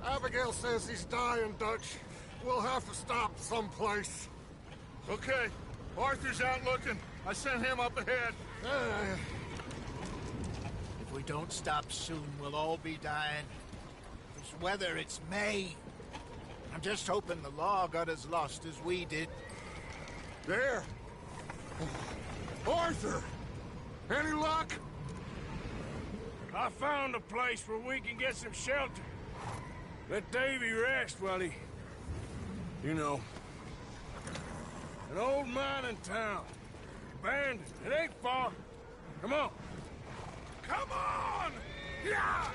Abigail says he's dying, Dutch. We'll have to stop someplace. Okay. Arthur's out looking. I sent him up ahead. If we don't stop soon, we'll all be dying. This weather, it's May. I'm just hoping the law got as lost as we did. There! Arthur! Any luck? I found a place where we can get some shelter. Let Davy rest while he... You know. An old mining town. Abandoned. It ain't far. Come on. Come on! Yeah!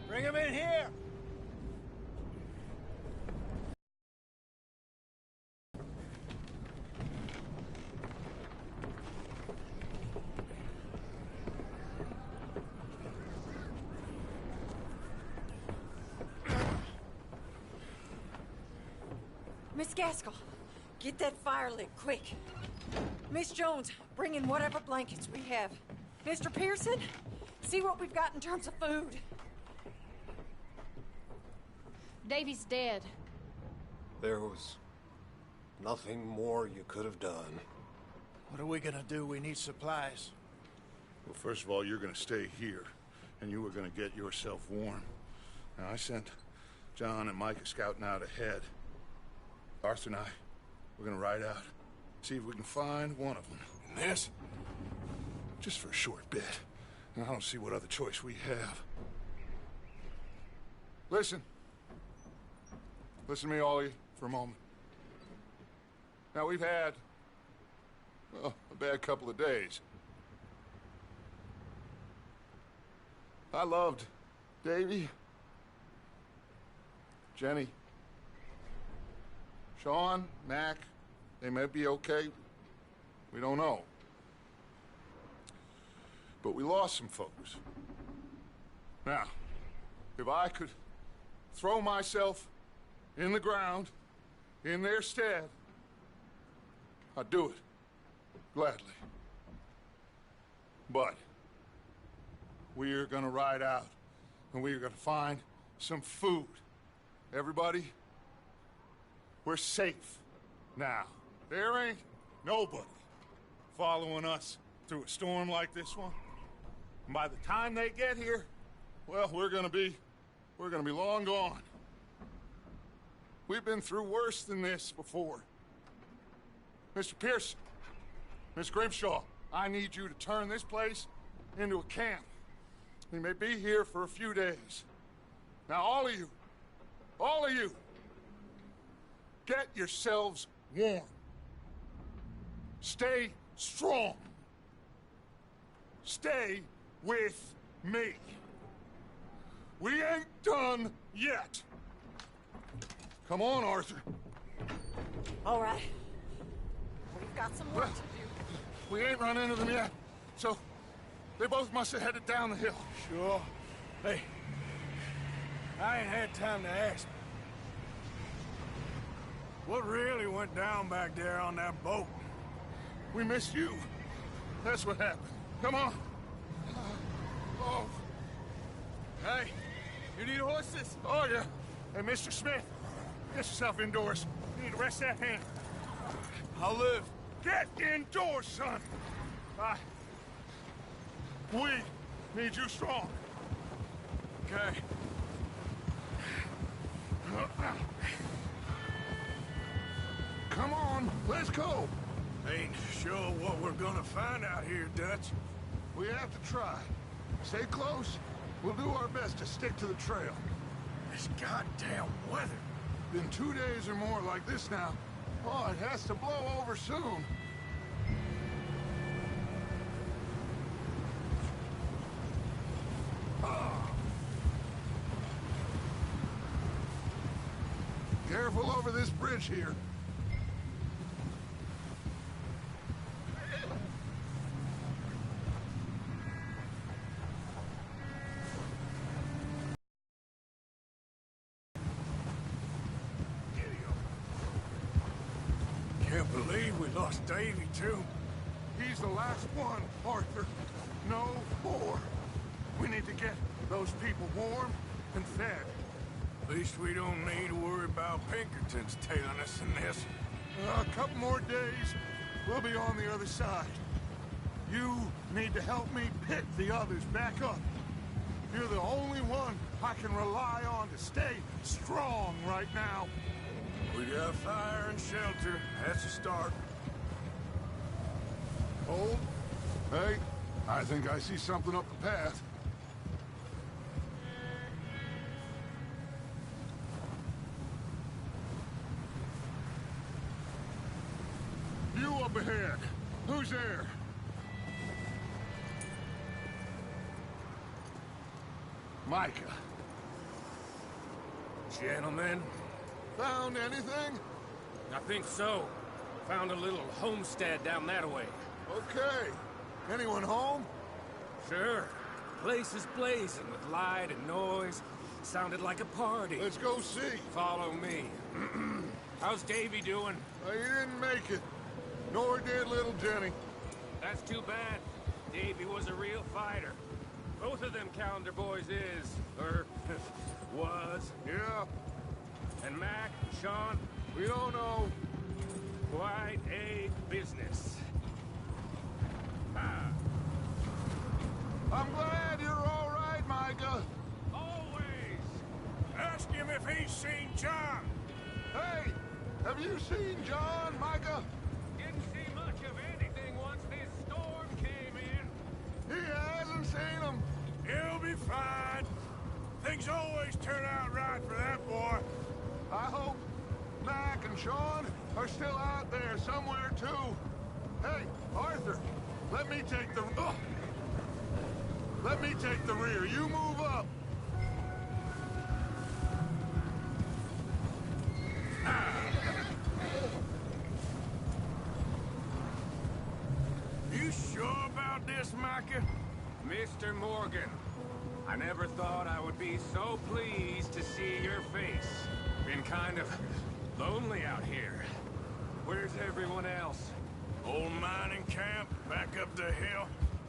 Bring him in here! Miss Gaskell, get that fire lit, quick. Miss Jones, bring in whatever blankets we have. Mr. Pearson, see what we've got in terms of food. Davy's dead. There was nothing more you could have done. What are we gonna do? We need supplies. Well, first of all, you're gonna stay here, and you were gonna get yourself warm. Now, I sent John and Micah scouting out ahead. Arthur and I, we're gonna ride out, see if we can find one of them. And this, just for a short bit. And I don't see what other choice we have. Listen. Listen to me, all of you, for a moment. Now, we've had, well, a bad couple of days. I loved Davy, Jenny, Sean, Mac. They may be okay. We don't know. But we lost some folks. Now, if I could throw myself in the ground, in their stead, I'd do it, gladly. But we're gonna ride out, and we're gonna find some food. Everybody, we're safe now. There ain't nobody following us through a storm like this one. And by the time they get here, well, we're gonna be long gone. We've been through worse than this before. Mr. Pearson, Miss Grimshaw, I need you to turn this place into a camp. We may be here for a few days. Now, all of you, get yourselves warm. Stay strong. Stay with me. We ain't done yet. Come on, Arthur. All right. We've got some work to do. We ain't run into them yet, so they both must have headed down the hill. Sure. Hey, I ain't had time to ask. What really went down back there on that boat? We missed you. That's what happened. Come on. Oh. Hey, you need horses? Oh, yeah. Hey, Mr. Smith, get yourself indoors. You need to rest that hand. I'll live. Get indoors, son. We need you strong. Okay. Come on, let's go. Ain't sure what we're gonna find out here, Dutch. We have to try. Stay close. We'll do our best to stick to the trail. This goddamn weather. Been 2 days or more like this now. Oh, it has to blow over soon. Careful over this bridge here. Can't believe we lost Davy, too. He's the last one, Arthur. No more. We need to get those people warm and fed. At least we don't need to worry about Pinkertons tailing us in this. A couple more days, we'll be on the other side. You need to help me pick the others back up. You're the only one I can rely on to stay strong right now. We got fire and shelter. That's a start. Hold. Hey, I think I see something up the path. You up ahead. Who's there? Micah. Gentlemen, Found anything? I think so. Found a little homestead down that way. Okay. Anyone home? Sure. Place is blazing with light and noise. Sounded like a party. Let's go see. Follow me. How's Davy doing? He didn't make it. Nor did little Jenny. That's too bad. Davy was a real fighter. Both of them Calendar boys is, or was. Yeah, And Mac, Sean, we don't know. quite a business. Ah, I'm glad you're all right, Micah. always. ask him if he's seen John. Hey, have you seen John, Micah? Didn't see much of anything once this storm came in. He hasn't seen him. He'll be fine. Things always turn out right for that boy. I hope Mac and Sean are still out there somewhere, too. Hey, Arthur, let me take the... Let me take the rear. You move up. You sure about this, Micah? Mr. Morgan, I never thought I would be so pleased to see your face. Been kind of lonely out here. Where's everyone else? Old mining camp back up the hill.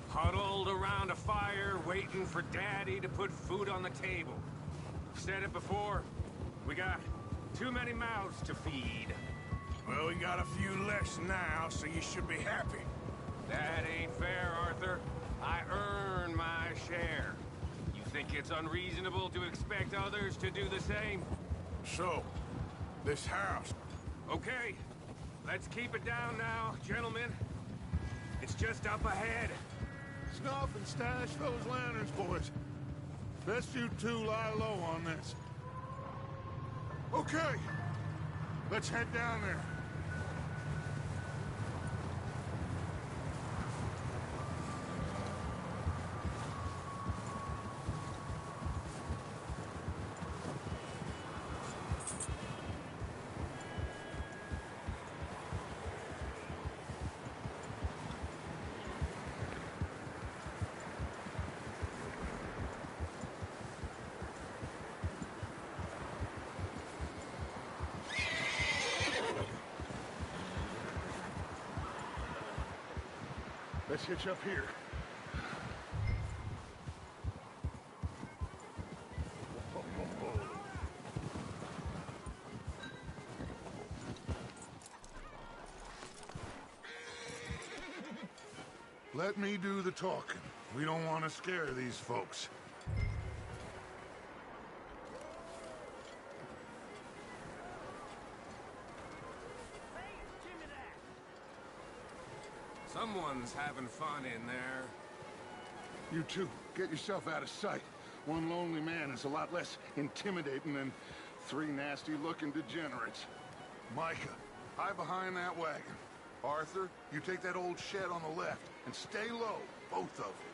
Huddled around a fire, waiting for Daddy to put food on the table. Said it before, we got too many mouths to feed. Well, we got a few less now, so you should be happy. That ain't fair, Arthur. I earn my share. You think it's unreasonable to expect others to do the same? So, this house. Okay, let's keep it down now, gentlemen. It's just up ahead. Snuff and stash those lanterns, boys. Best you two lie low on this. Okay, let's head down there. Let's hitch up here. Let me do the talking. We don't want to scare these folks. Someone's having fun in there. You two, get yourself out of sight. One lonely man is a lot less intimidating than three nasty-looking degenerates. Micah, hide behind that wagon. Arthur, you take that old shed on the left, and stay low, both of you.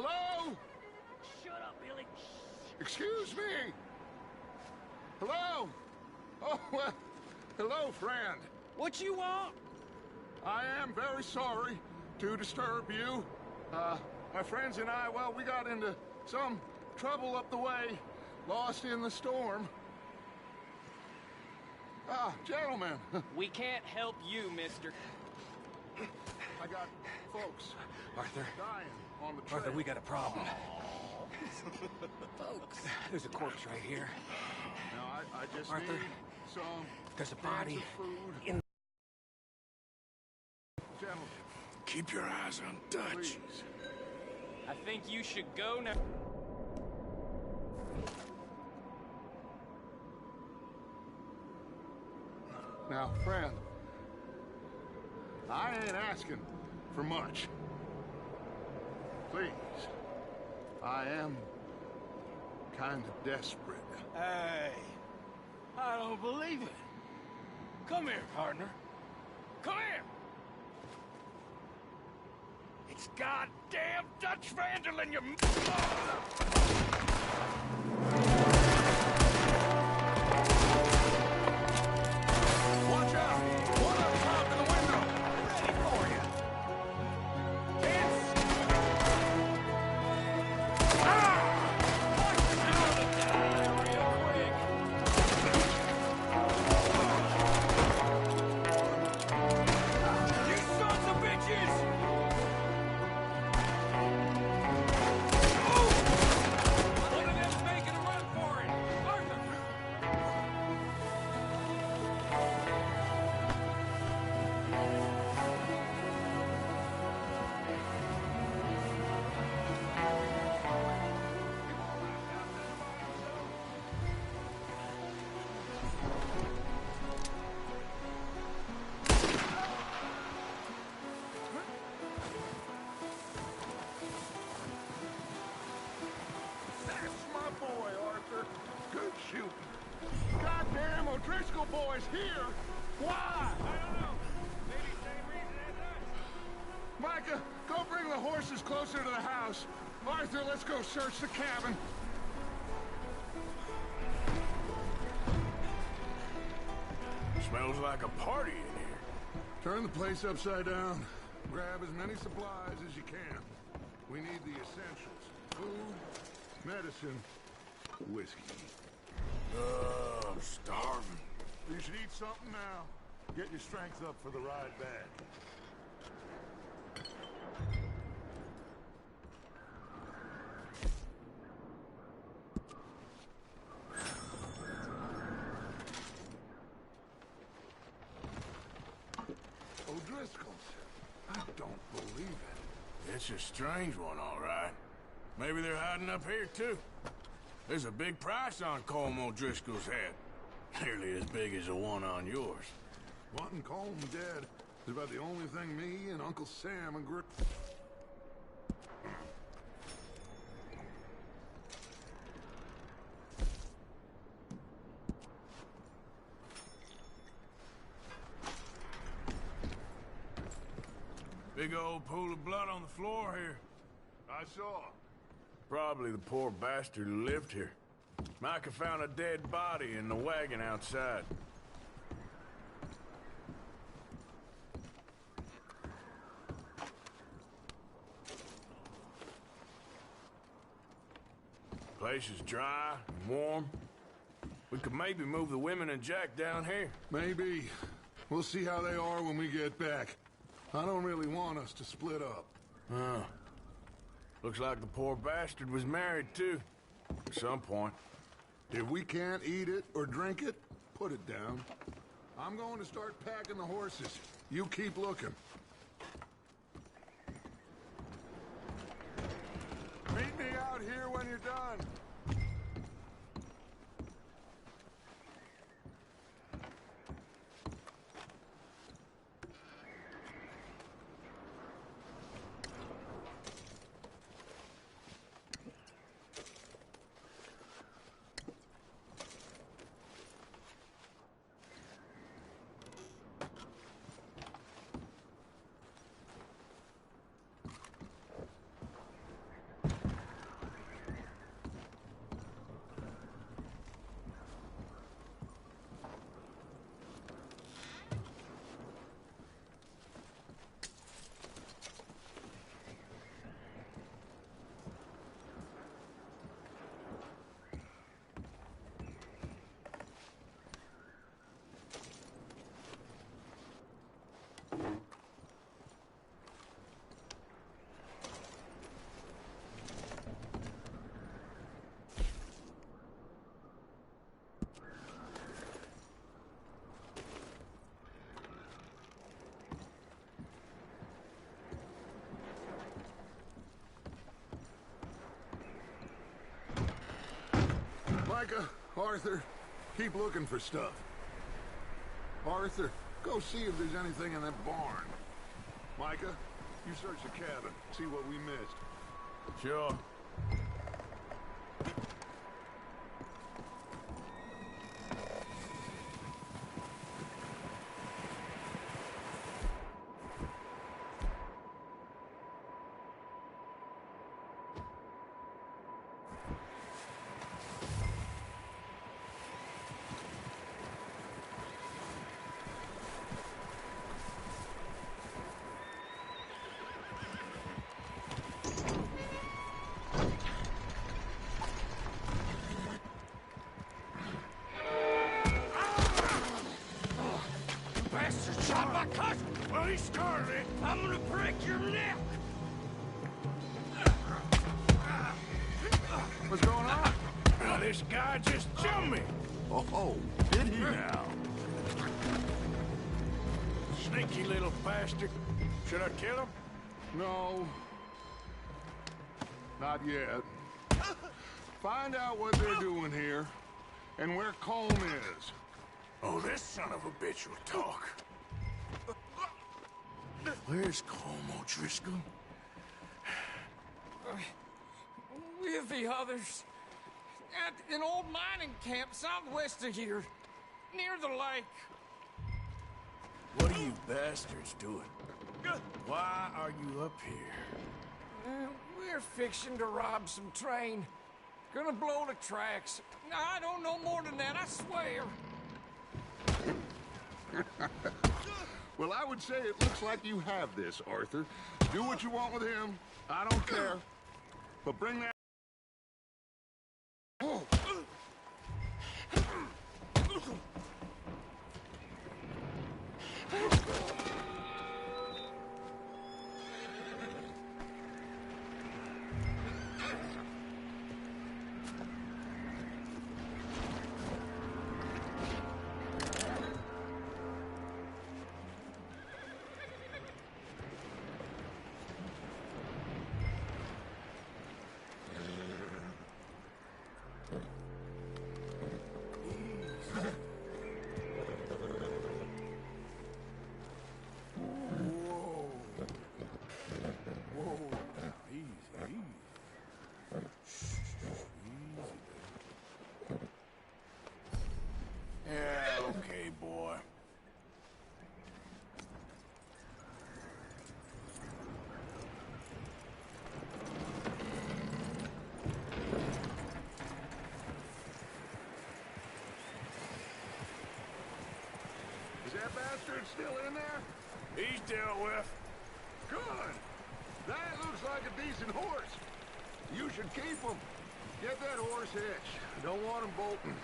Hello? Shut up, Billy. Excuse me? Hello? Oh, well, hello, friend. What you want? I am very sorry to disturb you. My friends and I, well, we got into some trouble up the way, lost in the storm. Ah, gentlemen. We can't help you, mister. I got folks Arthur, dying on the trail. Arthur, we got a problem. Folks, there's a corpse right here. Now, I just Arthur, need some there's a cans body of food. in. Gentlemen, Keep your eyes on Dutch. please. I think you should go now. Now, friend, I ain't asking for much. Please, I am kind of desperate. Hey, I don't believe it. Come here, partner. Come here. It's goddamn Dutch Vanderlyn, you Watch out! One up top in the window! ready for you. Vince! You sons of bitches! One of them's making a run for it. Arthur! That's my boy, Arthur. Good shooting. Goddamn O'Driscoll boy's here! Why? I don't know. Maybe same reason as us. Micah, go bring the horses closer to the house. Arthur, let's go search the cabin. Smells like a party in here. Turn the place upside down. Grab as many supplies as you can. We need the essentials. Food, medicine, whiskey. I'm starving. You should eat something now. Get your strength up for the ride back. O'Driscoll's. I don't believe it. It's a strange one, all right. Maybe they're hiding up here, too. There's a big price on Colm O'Driscoll's head. Nearly as big as the one on yours. Wanting Colm dead is about the only thing me and Uncle Sam agree. Big old pool of blood on the floor here. I saw. Probably the poor bastard who lived here. Micah found a dead body in the wagon outside. Place is dry and warm. We could maybe move the women and Jack down here. Maybe. We'll see how they are when we get back. I don't really want us to split up. Huh. Looks like the poor bastard was married, too. At some point. If we can't eat it or drink it, put it down. I'm going to start packing the horses. You keep looking. Meet me out here when you're done. Micah, Arthur, keep looking for stuff. Arthur, go see if there's anything in that barn. Micah, you search the cabin, see what we missed. Sure. Shot my cousin! Well, he started it. I'm gonna break your neck! What's going on? Now, this guy just jumped me. Oh, did he now? Sneaky little bastard. Should I kill him? No. Not yet. Find out what they're doing here, and where Colm is. Oh, this son of a bitch will talk. Where's Colm O'Driscoll? With the others. At an old mining camp southwest of here. Near the lake. What are you bastards doing? Why are you up here? We're fixing to rob some train. Gonna blow the tracks. I don't know more than that, I swear. Well, I would say it looks like you have this, Arthur. Do what you want with him. I don't care. But bring that... Oh. Okay, boy. Is that bastard still in there? He's dealt with. Good. That looks like a decent horse. You should keep him. Get that horse hitched. Don't want him bolting.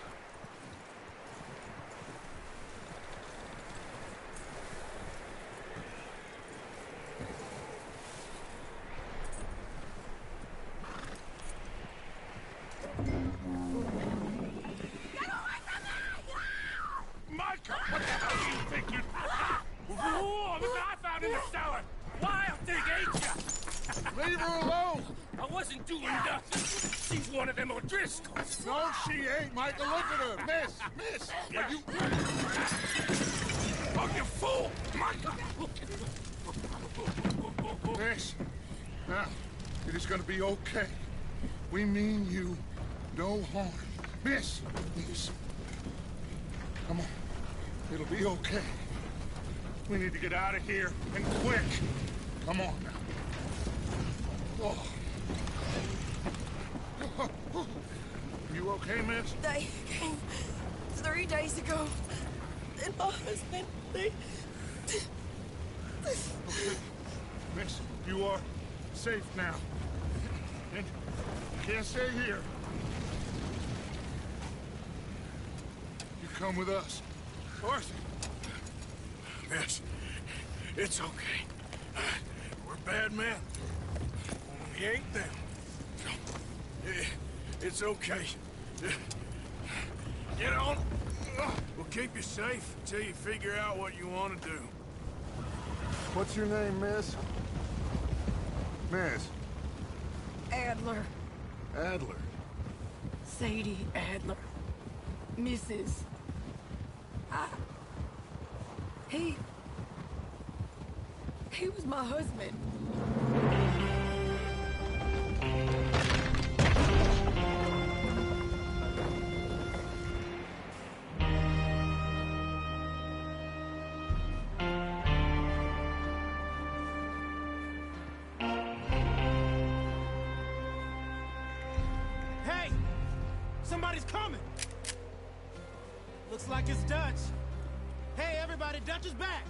Micah, what the hell do you think you... Whoa, look what I found in the cellar. Wild thing, ain't ya? Leave her alone! I wasn't doing nothing. She's one of them O'Driscolls. No, she ain't, Micah. Look at her. Miss, are you... Oh, you fool! Micah! Miss, now, it is gonna be okay. We mean you no harm. Miss, come on. It'll be okay. We need to get out of here, and quick. Come on now. Oh. You okay, miss? They came 3 days ago. And my husband, they... Miss, you are safe now. And you can't stay here. You come with us. Arthur. Miss, It's okay. We're bad men. We ain't them. It's okay. Get on. We'll keep you safe until you figure out what you want to do. What's your name, miss? Miss? Adler. Adler. Sadie Adler. Mrs. He was my husband. Hey! Somebody's coming! Looks like it's Dutch. Hey, everybody, Dutch is back!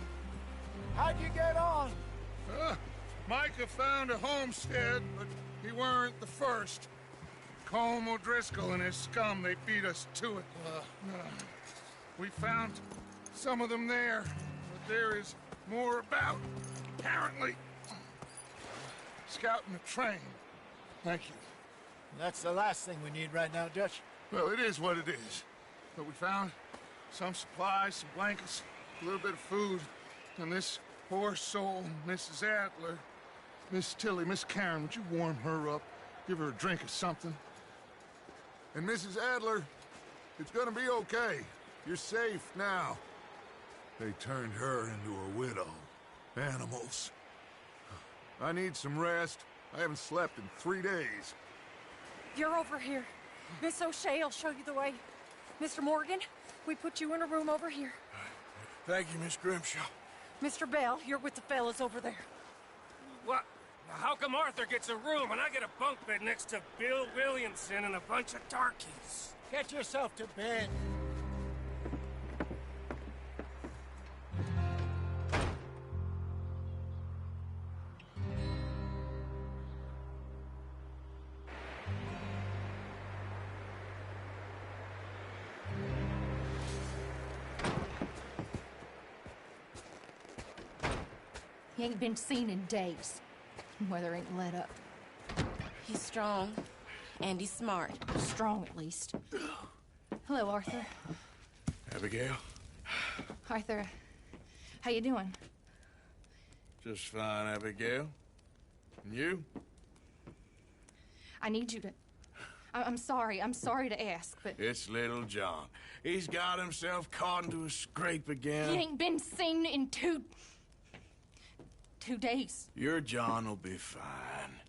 How'd you get on? Micah found a homestead, but he weren't the first. Colm O'Driscoll and his scum, they beat us to it. We found some of them there, but there is more about, apparently. Scouting the train. Thank you. That's the last thing we need right now, Dutch. Well, it is what it is. But we found some supplies, some blankets, a little bit of food, and this poor soul, Mrs. Adler, Miss Tilly, Miss Karen, would you warm her up? Give her a drink or something? And Mrs. Adler, it's gonna be okay. You're safe now. They turned her into a widow. Animals. I need some rest. I haven't slept in 3 days. You're over here. Miss O'Shea will show you the way. Mr. Morgan, we put you in a room over here. Thank you, Miss Grimshaw. Mr. Bell, you're with the fellas over there. What? How come Arthur gets a room and I get a bunk bed next to Bill Williamson and a bunch of darkies? Get yourself to bed. He ain't been seen in days. Weather ain't let up. He's strong, and he's smart. Strong, at least. Hello, Arthur. Abigail? Arthur, how you doing? Just fine, Abigail. And you? I need you to... I'm sorry to ask, but... It's little John. He's got himself caught into a scrape again. He ain't been seen in 2 days. Your John will be fine.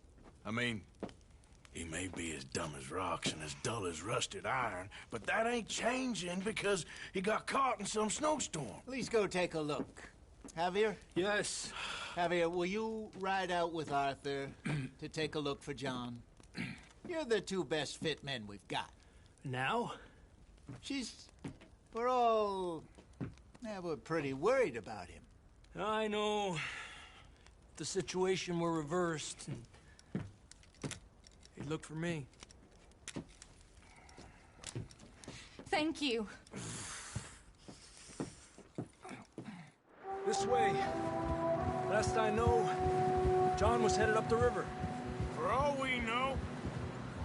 I mean, he may be as dumb as rocks and as dull as rusted iron, but that ain't changing because he got caught in some snowstorm. Please go take a look. Javier? Yes. Javier, will you ride out with Arthur to take a look for John? You're the 2 best fit men we've got. Now? We're pretty worried about him. I know. The situation were reversed, and he'd look for me. Thank you. This way. Last I know, John was headed up the river. For all we know,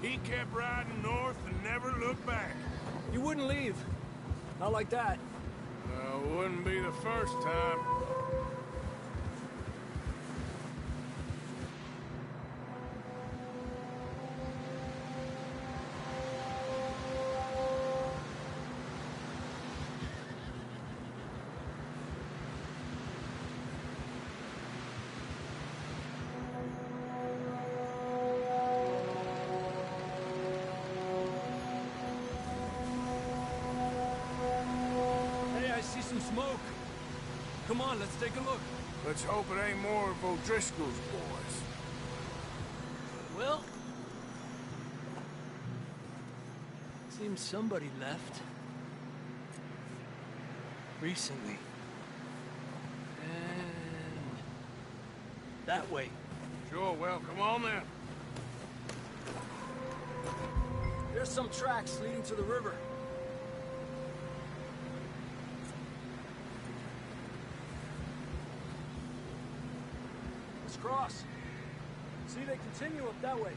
he kept riding north and never looked back. He wouldn't leave. Not like that. Wouldn't be the first time. Some smoke. Come on, let's take a look. Let's hope it ain't more of O'Driscoll's boys. Well, seems somebody left. Recently. And that way. Sure, well, come on then. There's some tracks leading to the river. Let's cross. See, they continue up that way.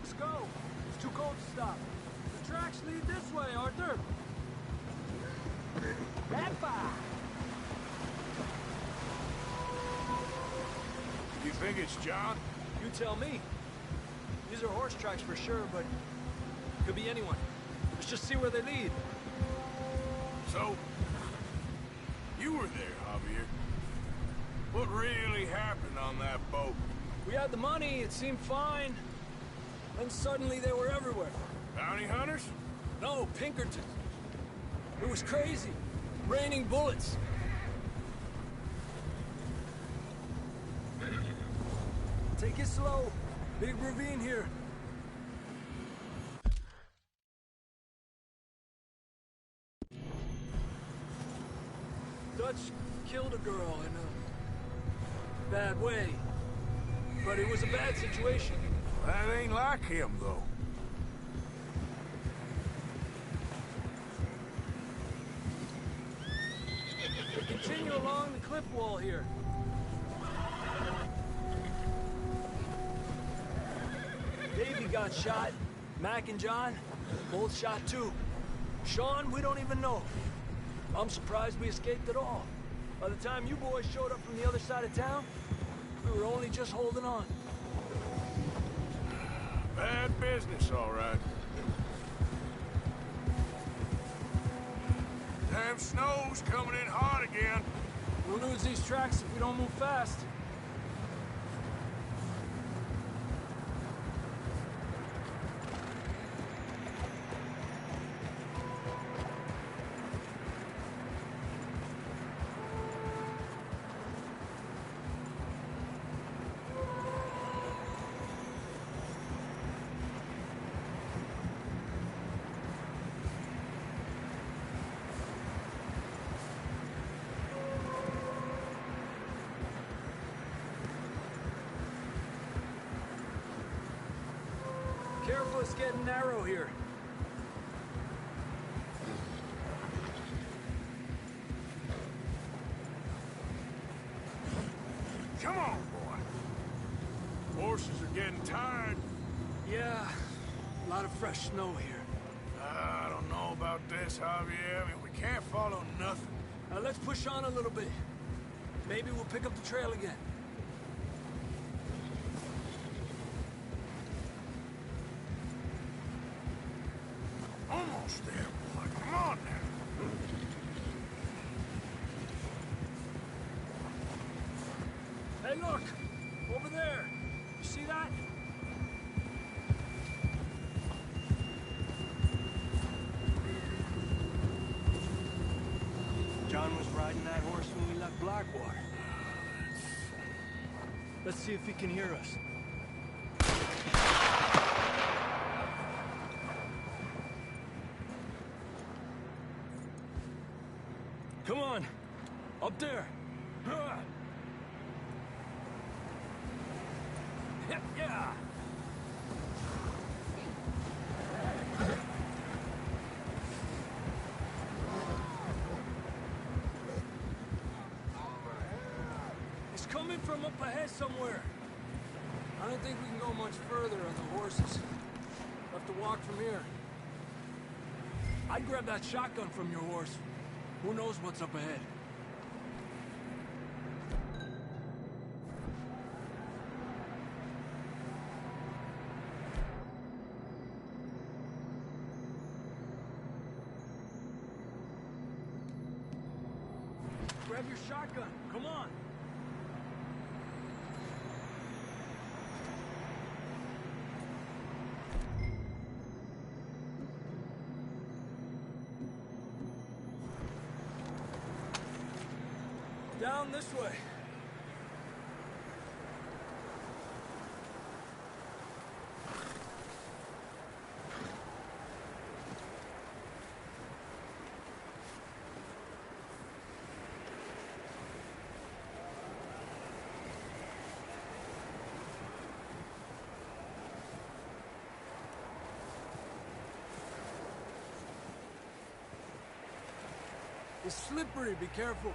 Let's go. It's too cold to stop. The tracks lead this way, Arthur. Peppa! You think it's John? You tell me. These are horse tracks for sure, but could be anyone. Let's just see where they lead. So, you were there, Javier. What really happened on that boat? We had the money, it seemed fine. Then suddenly they were everywhere. Bounty hunters? No, Pinkerton. It was crazy. Raining bullets. Take it slow. Big ravine here. Dutch killed a girl in a bad way. But it was a bad situation. That ain't like him, though. We continue along the cliff wall here. Davey got shot. Mac and John, both shot too. Sean, we don't even know. I'm surprised we escaped at all. By the time you boys showed up from the other side of town, we were only just holding on. Bad business, all right. Damn snow's coming in hard again. We'll lose these tracks if we don't move fast. Careful, it's getting narrow here. Come on, boy. Horses are getting tired. Yeah, a lot of fresh snow here. I don't know about this, Javier. I mean, we can't follow nothing. Let's push on a little bit. Maybe we'll pick up the trail again. Almost there, boy. Come on now. Hey, look! Over there! You see that? John was riding that horse when we left Blackwater. Let's see if he can hear us. Come on! Up there! Yeah! It's coming from up ahead somewhere. I don't think we can go much further on the horses. We'll have to walk from here. I'd grab that shotgun from your horse. Who knows what's up ahead? Grab your shotgun. Come on. Down this way. It's slippery, be careful.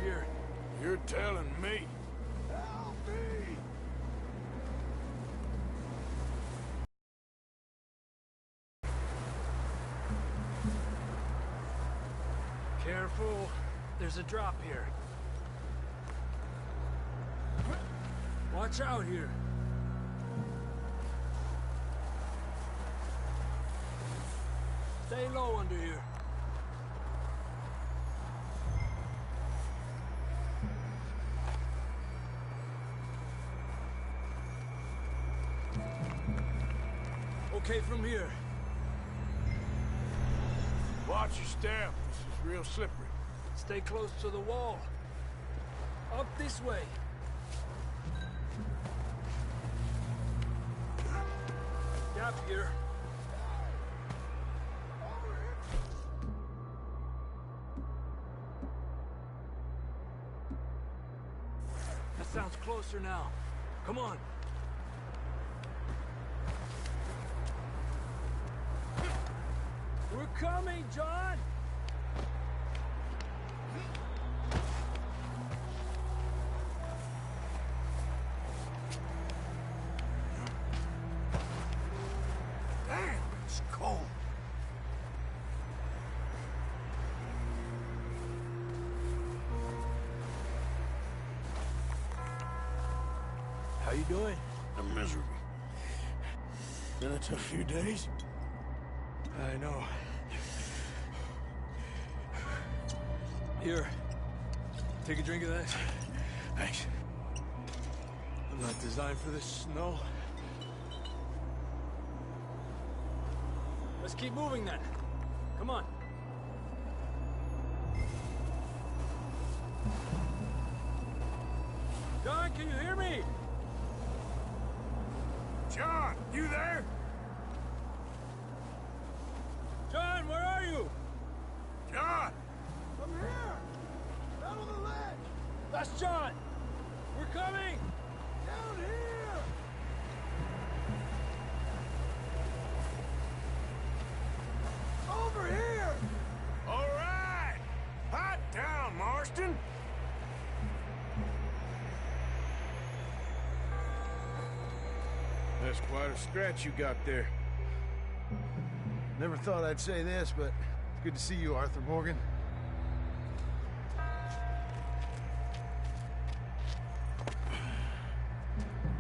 here. You're telling me. Help me! Careful. There's a drop here. Watch out here. Stay low under here. Okay from here. Watch your step. This is real slippery. Stay close to the wall. Up this way. Gap here. That sounds closer now. Come on. We're coming, John! Damn, it's cold. How you doing? I'm miserable. Been a tough few days. I know. Here. Take a drink of that. Thanks. I'm not designed for this snow. Let's keep moving then. Come on. John, can you hear me? John, you there? John, where are you? John! I'm here! Down on the ledge! That's John! We're coming! Down here! Over here! All right! Hot down, Marston! That's quite a scratch you got there. Never thought I'd say this, but it's good to see you, Arthur Morgan.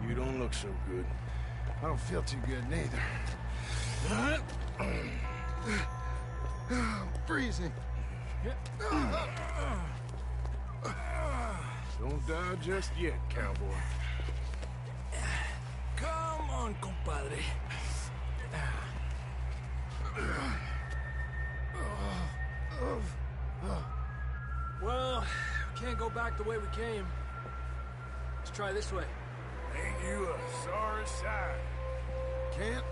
You don't look so good. I don't feel too good, neither. I'm freezing. Don't die just yet, cowboy. Come on, compadre. Well, we can't go back the way we came. Let's try this way. Ain't you a sorry sight? Can't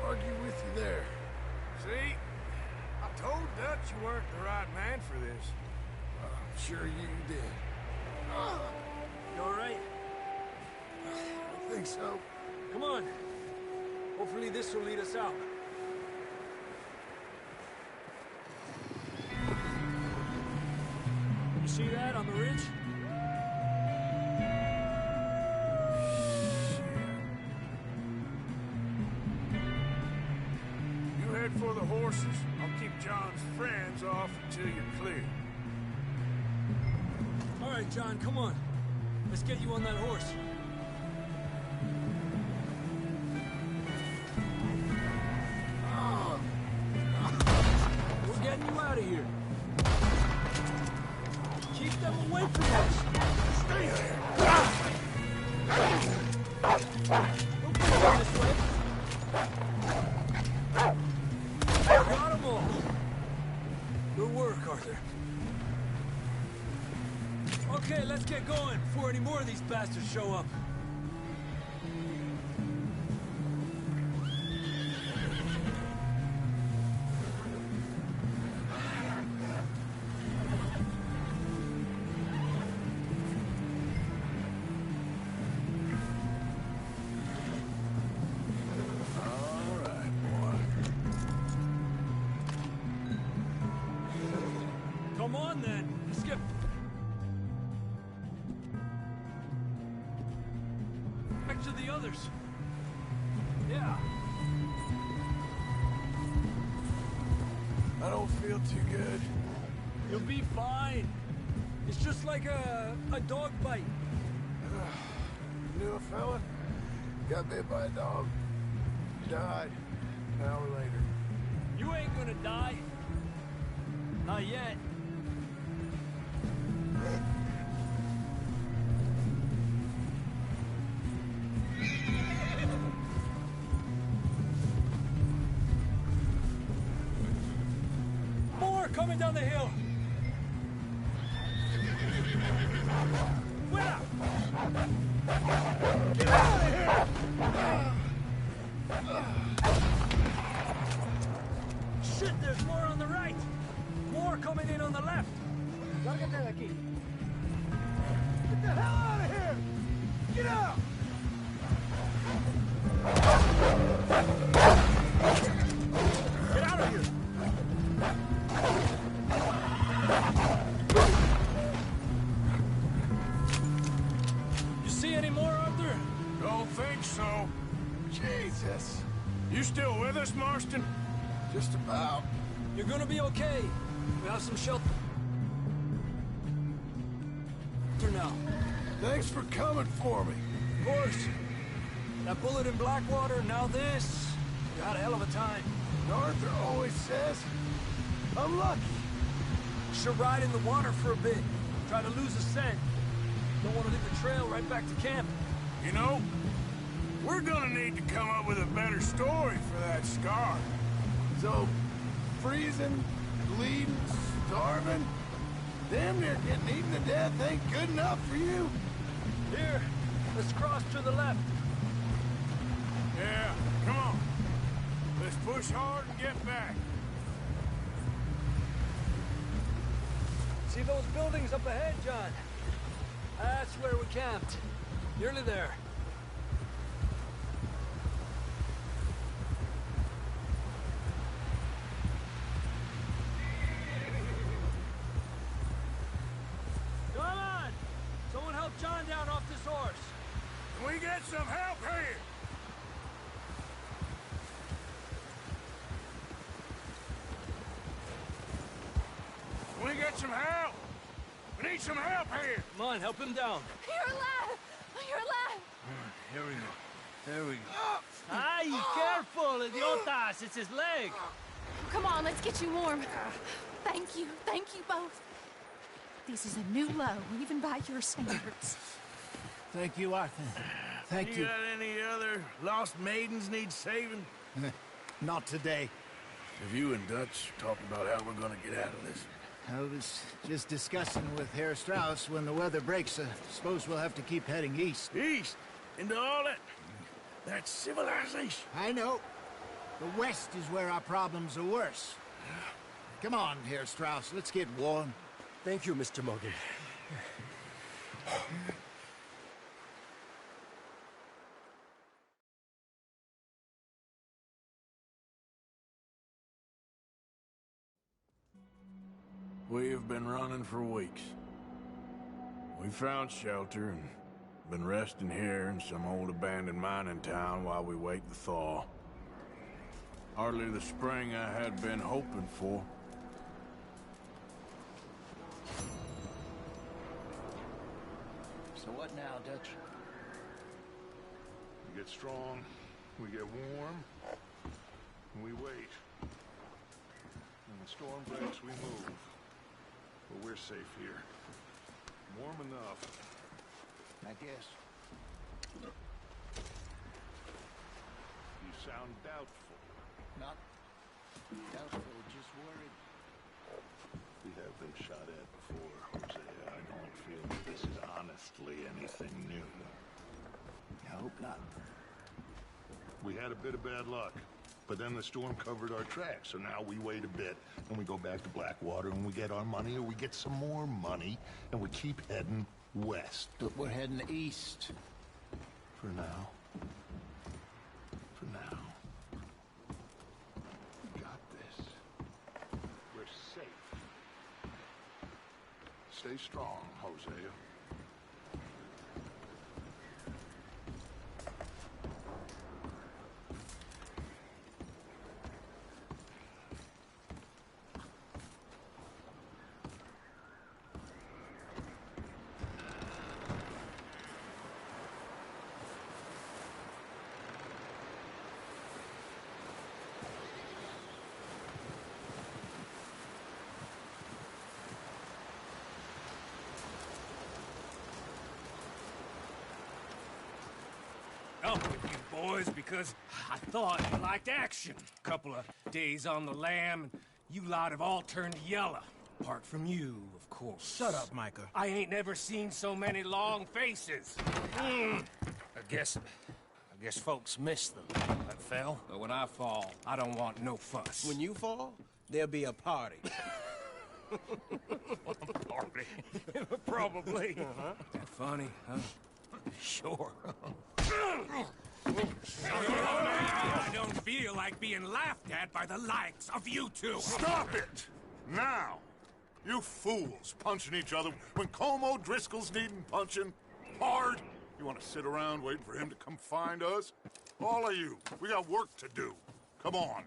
argue with you there. See? I told Dutch you weren't the right man for this. I'm sure you did. You all right? I think so. Come on. Hopefully this will lead us out. You see that on the ridge? You head for the horses. I'll keep John's friends off until you're clear. All right, John, come on. Let's get you on that horse. We're getting you out of here. Keep them away from us. Stay there. Don't go down this way. Got them all. Good work, Arthur. Okay, let's get going before any more of these bastards show up. Come on, then. Let's get... to the others. Yeah. I don't feel too good. You'll be fine. It's just like a dog bite. Knew a fella? Got bit by a dog. Died an hour later. You ain't gonna die. Not yet. More coming down the hill. Fuera! Get out of here! Shit, there's more on the right. More coming in on the left. Lárgate de aquí. Get the hell out of here! Get out! Get out of here! You see any more, Arthur? Don't think so. Jesus. You still with us, Marston? Just about. You're gonna be okay. We have some shelter now. Thanks for coming for me. Of course. That bullet in Blackwater, now this. You had a hell of a time. Arthur always says I'm lucky. Should ride in the water for a bit. Try to lose a scent. Don't want to leave the trail right back to camp. You know, we're gonna need to come up with a better story for that scar. So, freezing, bleeding, starving, damn near getting eaten to death ain't good enough for you? Here, let's cross to the left. Yeah, come on. Let's push hard and get back. See those buildings up ahead, John? That's where we camped. Nearly there. Come on! Someone help John down off this horse. Can we get some help here? Can we get some help? We need some help here. Come on, help him down. You're alive! You're alive! Here we go. There we go. Ay, careful, idiotas! It's his leg. Come on, let's get you warm. Thank you both. This is a new low, even by your standards. Thank you, Arthur. Thank you. You got any other lost maidens need saving? Not today. Have you and Dutch talked about how we're gonna get out of this? I was just discussing with Herr Strauss when the weather breaks. Suppose we'll have to keep heading east. East? Into all that civilization? I know. The west is where our problems are worse. Come on, Herr Strauss. Let's get warm. Thank you, Mr. Morgan. We have been running for weeks. We found shelter and been resting here in some old abandoned mining town while we wait the thaw. Hardly the spring I had been hoping for. So what now, Dutch? We get strong, we get warm, and we wait. When the storm breaks, we move. But we're safe here. Warm enough. I guess. You sound doubtful. Not doubtful, just worried. We have been shot at before, Hosea. I don't feel that this is honestly anything new. I hope not. We had a bit of bad luck, but then the storm covered our tracks, so now we wait a bit, and we go back to Blackwater, and we get our money, or we get some more money, and we keep heading west. But we're heading east. For now. For now. We got this. We're safe. Stay strong, Hosea. up with you boys because I thought you liked action. Couple of days on the lam, and you lot have all turned yellow. Apart from you, of course. Shut up, Micah. I ain't never seen so many long faces. I guess folks miss them. That fell. But when I fall, I don't want no fuss. When you fall, there'll be a party. Party? Probably. That funny, huh? Sure. I don't feel like being laughed at by the likes of you two. Stop it! Now! You fools punching each other when Colm O'Driscoll's needing punching hard. You want to sit around waiting for him to come find us? All of you, we got work to do. Come on.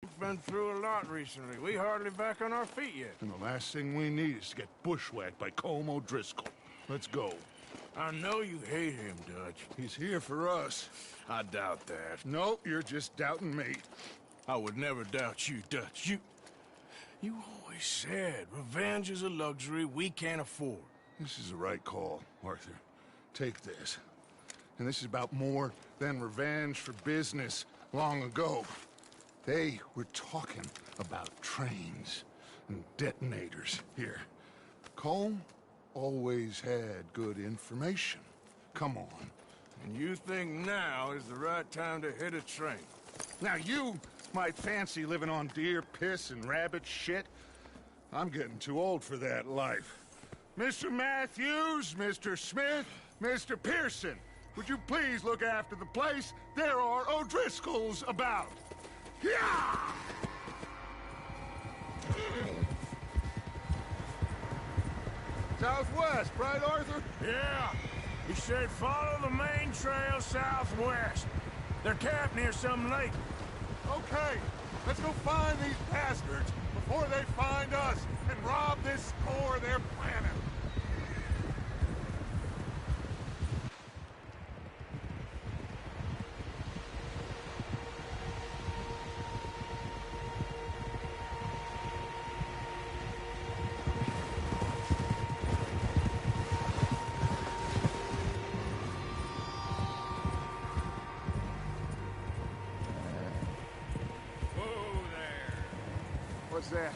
We've been through a lot recently. We hardly back on our feet yet. And the last thing we need is to get bushwhacked by Colm O'Driscoll. Let's go. I know you hate him, Dutch. He's here for us. I doubt that. No, you're just doubting me. I would never doubt you, Dutch. You always said revenge is a luxury we can't afford. This is the right call, Arthur. Take this. And this is about more than revenge for business long ago. They were talking about trains and detonators here. Colm always had good information. Come on. And you think now is the right time to hit a train? Now you might fancy living on deer piss and rabbit shit. I'm getting too old for that life. Mr. Matthews, Mr. Smith, Mr. Pearson, would you please look after the place? There are O'Driscolls about. Yeah! Southwest, right, Arthur? Yeah. He said follow the main trail southwest. They're camped near some lake. Okay, let's go find these bastards before they find us and rob this store they're planning. What's that?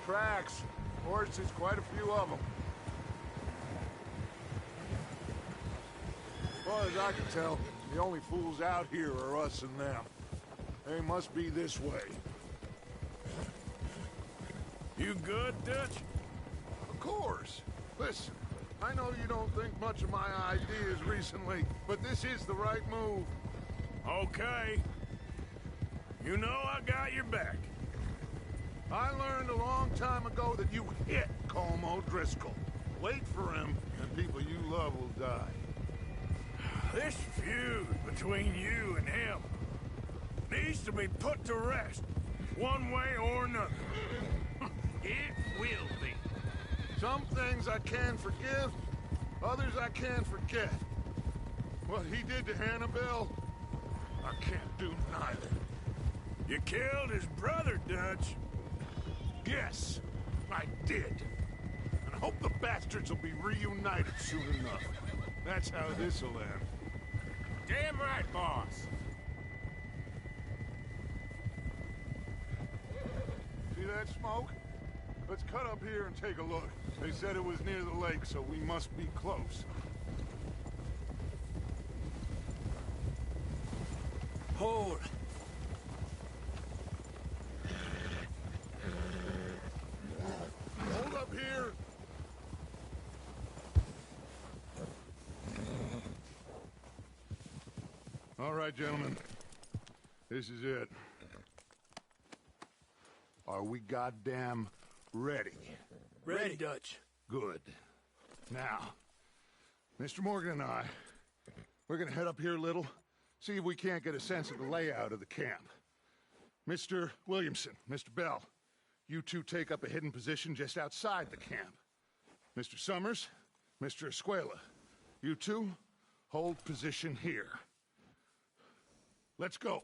Tracks. Horses, quite a few of them. As far as I can tell, the only fools out here are us and them. They must be this way. You good, Dutch? Of course. Listen, I know you don't think much of my ideas recently, but this is the right move. Okay. You know I got your back. I learned a long time ago that you hit Colm O'Driscoll. Wait for him, and people you love will die. This feud between you and him needs to be put to rest, one way or another. It will be. Some things I can forgive, others I can't forget. What he did to Annabelle, I can't do neither. You killed his brother, Dutch. Yes, I did. And I hope the bastards will be reunited soon enough. That's how this'll end. Damn right, boss. See that smoke? Let's cut up here and take a look. They said it was near the lake, so we must be close. Hold. Hold up here. All right, gentlemen. This is it. Are we goddamn ready? Ready, Dutch. Good. Now, Mr. Morgan and I, we're gonna head up here a little, see if we can't get a sense of the layout of the camp. Mr. Williamson, Mr. Bell, you two take up a hidden position just outside the camp. Mr. Summers, Mr. Escuela, you two hold position here. Let's go.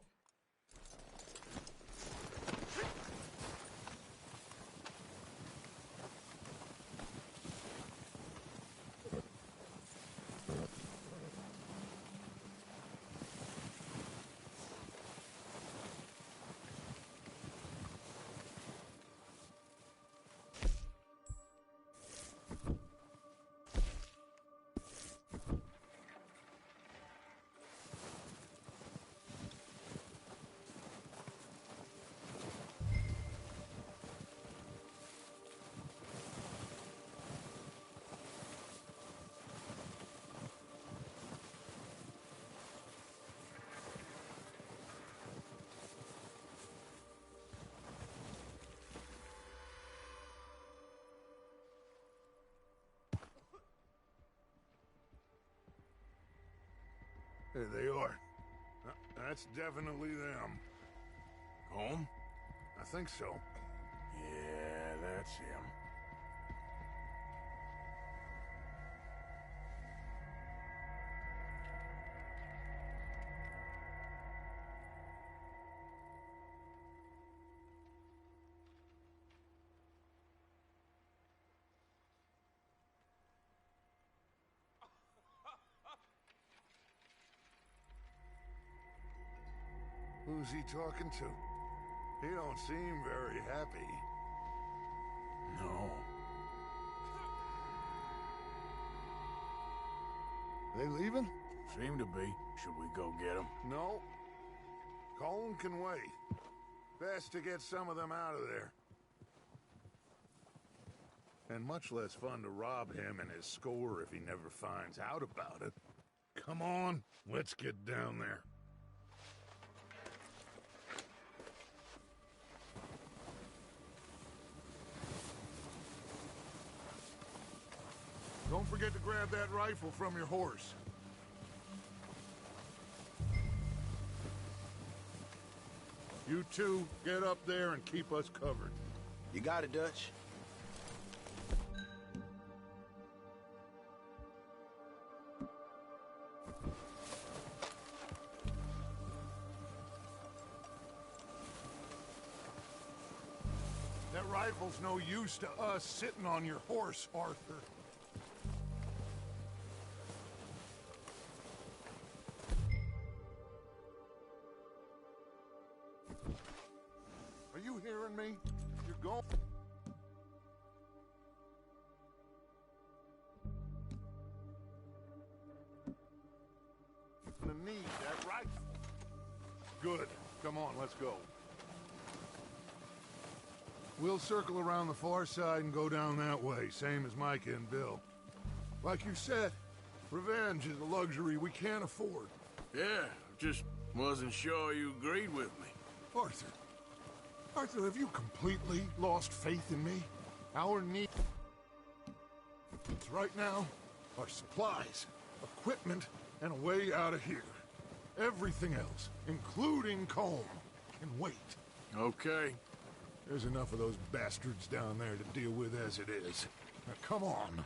There they are. That's definitely them. Home? I think so. Yeah, that's him. Who's he talking to? He don't seem very happy. No. They leaving? Seem to be. Should we go get them? No. Colm can wait. Best to get some of them out of there. And much less fun to rob him and his score if he never finds out about it. Come on, let's get down there. Don't forget to grab that rifle from your horse. You two, get up there and keep us covered. You got it, Dutch. That rifle's no use to us sitting on your horse, Arthur. Are you hearing me? You're going... Gonna need that rifle. Good. Come on, let's go. We'll circle around the far side and go down that way, same as Micah and Bill. Like you said, revenge is a luxury we can't afford. Yeah, just wasn't sure you agreed with me. Arthur, have you completely lost faith in me? Our needs right now are supplies, equipment, and a way out of here. Everything else, including Colm, can wait. Okay. There's enough of those bastards down there to deal with as it is. Now, come on.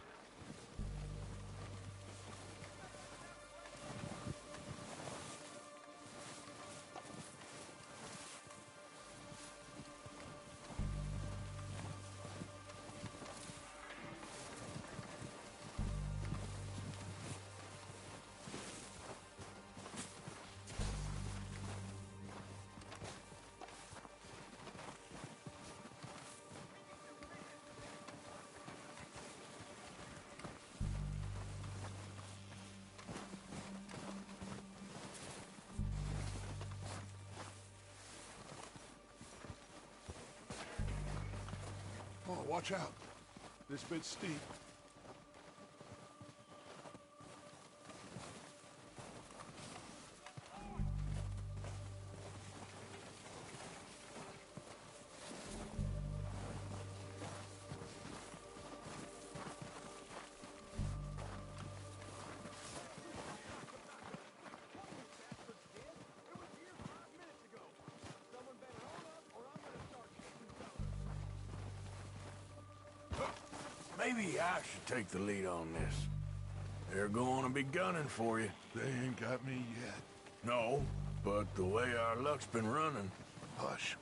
Oh, watch out. This bit's steep. Maybe I should take the lead on this. They're going to be gunning for you. They ain't got me yet. No, but the way our luck's been running... Hush.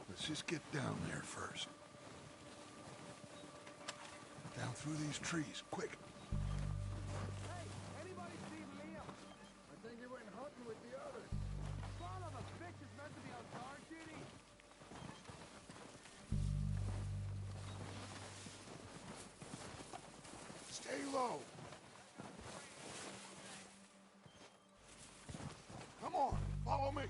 Let's just get down there first. Down through these trees, quick. Hey, anybody see Liam? I think he went hunting with the others. Son of a bitch is meant to be on guard duty. Stay low. Come on, follow me.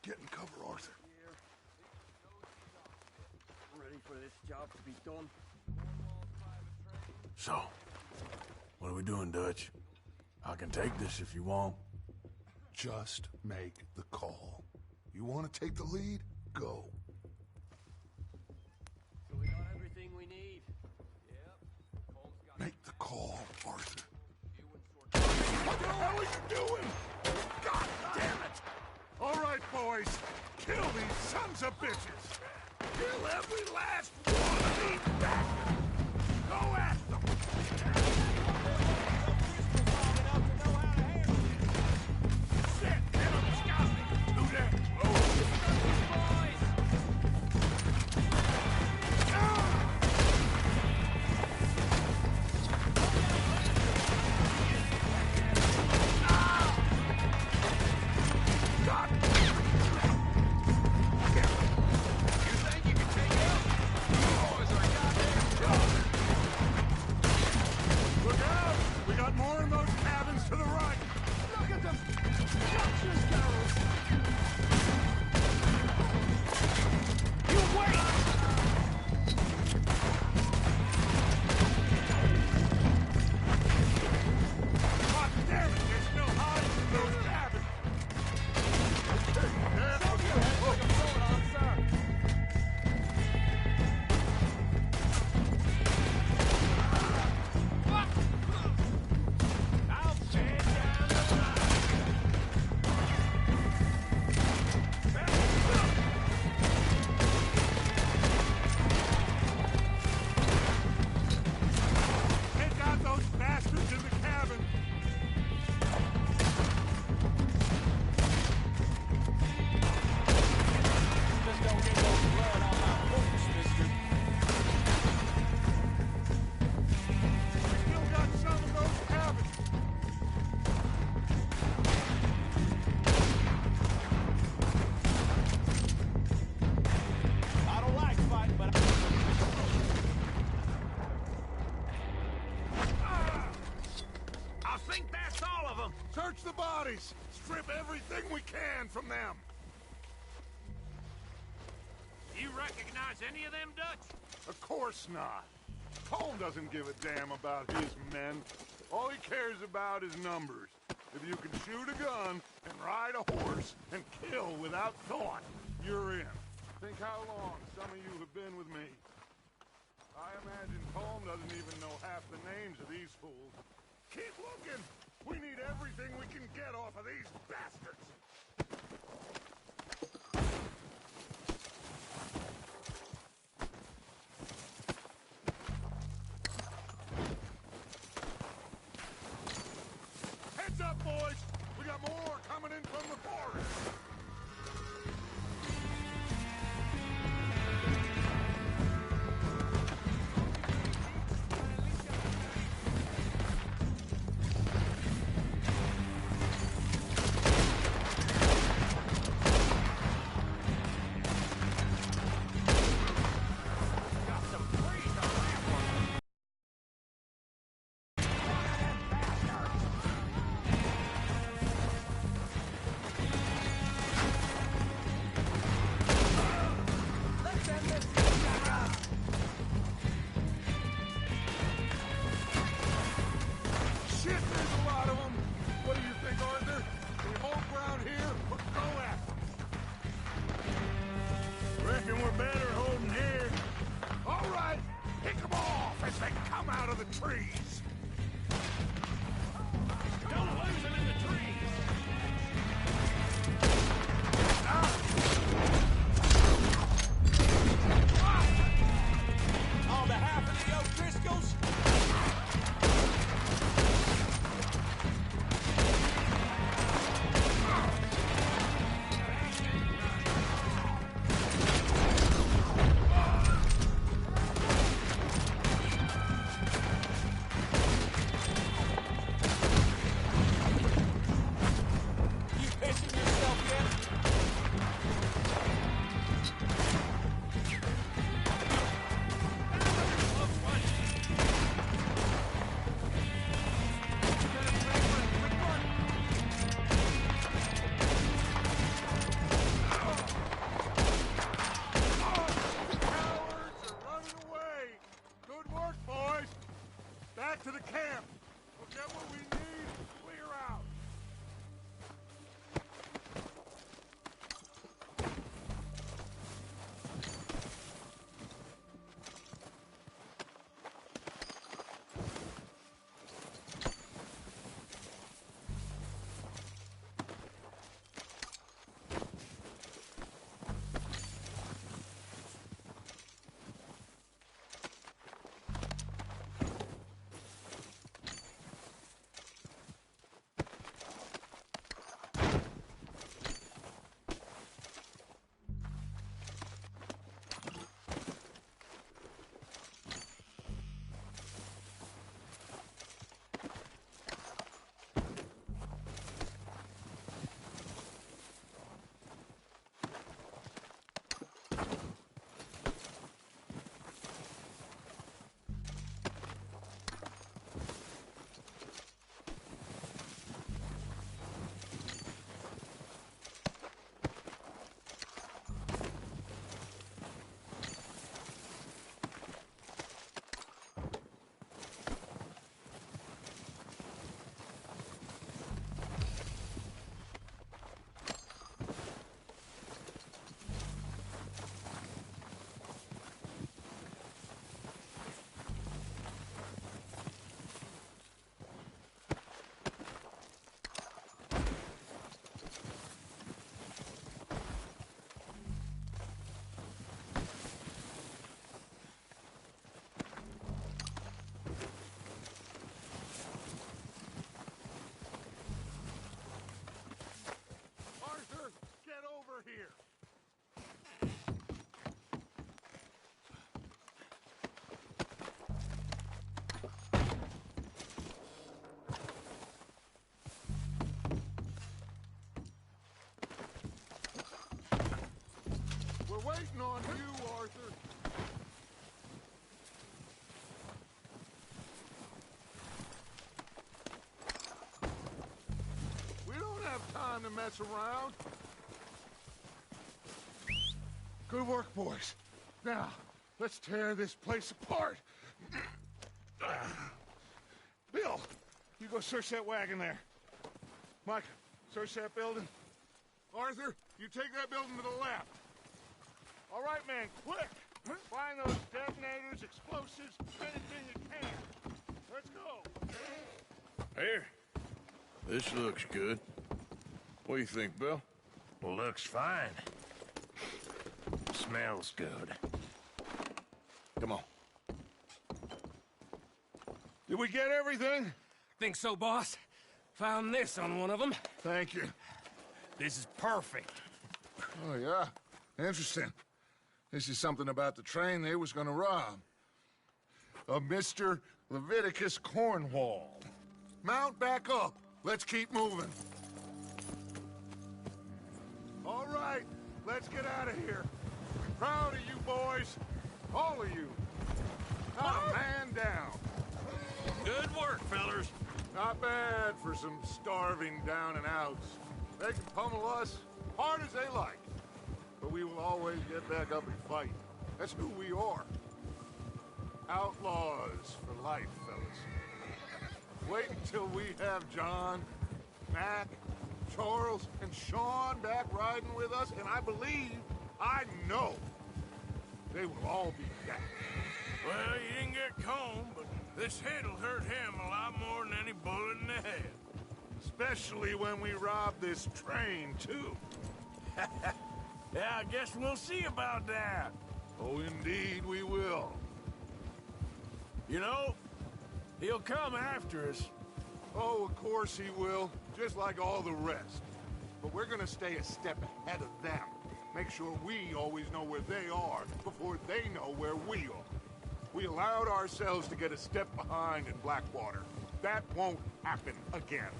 Get in cover, Arthur. Ready for this job to be done. So, what are we doing, Dutch? I can take this if you want. Just make the call. You want to take the lead? Go. So we got everything we need. Yep. Make the call, Arthur. What the hell are you doing? God damn it! All right, boys. Kill these sons of bitches. Kill every last one of these bastards. Go at them. Shit! Get him, Scott! Do that! Search the bodies! Strip everything we can from them! You recognize any of them, Dutch? Of course not. Colm doesn't give a damn about his men. All he cares about is numbers. If you can shoot a gun and ride a horse and kill without thought, you're in. Think how long some of you have been with me. I imagine Colm doesn't even know half the names of these fools. Keep looking! We need everything we can get off of these bastards! Heads up, boys! We got more coming in from the forest! Arthur, get over here! We're waiting on you, Arthur. We don't have time to mess around. Good work, boys. Now, let's tear this place apart. Bill, you go search that wagon there. Mike, search that building. Arthur, you take that building to the left. All right, man, quick! Find those detonators, explosives, anything you can. Let's go. Here. This looks good. What do you think, Bill? Looks fine. Smells good. Come on. Did we get everything? Think so, boss. Found this on one of them. Thank you. This is perfect. Oh, yeah? Interesting. This is something about the train they was gonna rob. A Mr. Leviticus Cornwall. Mount back up. Let's keep moving. All right, let's get out of here. Proud of you boys. All of you. Not a man down. Good work, fellers. Not bad for some starving down and outs. They can pummel us hard as they like. But we will always get back up and fight. That's who we are. Outlaws for life, fellas. Wait until we have John, Mac, Charles, and Sean back riding with us, and I know, they will all be back. Well, you didn't get Combe, but this hit'll hurt him a lot more than any bullet in the head. Especially when we rob this train, too. Yeah, I guess we'll see about that. Oh, indeed we will. You know, he'll come after us. Oh, of course he will, just like all the rest. But we're gonna stay a step ahead of them. Make sure we always know where they are before they know where we are. We allowed ourselves to get a step behind in Blackwater. That won't happen again.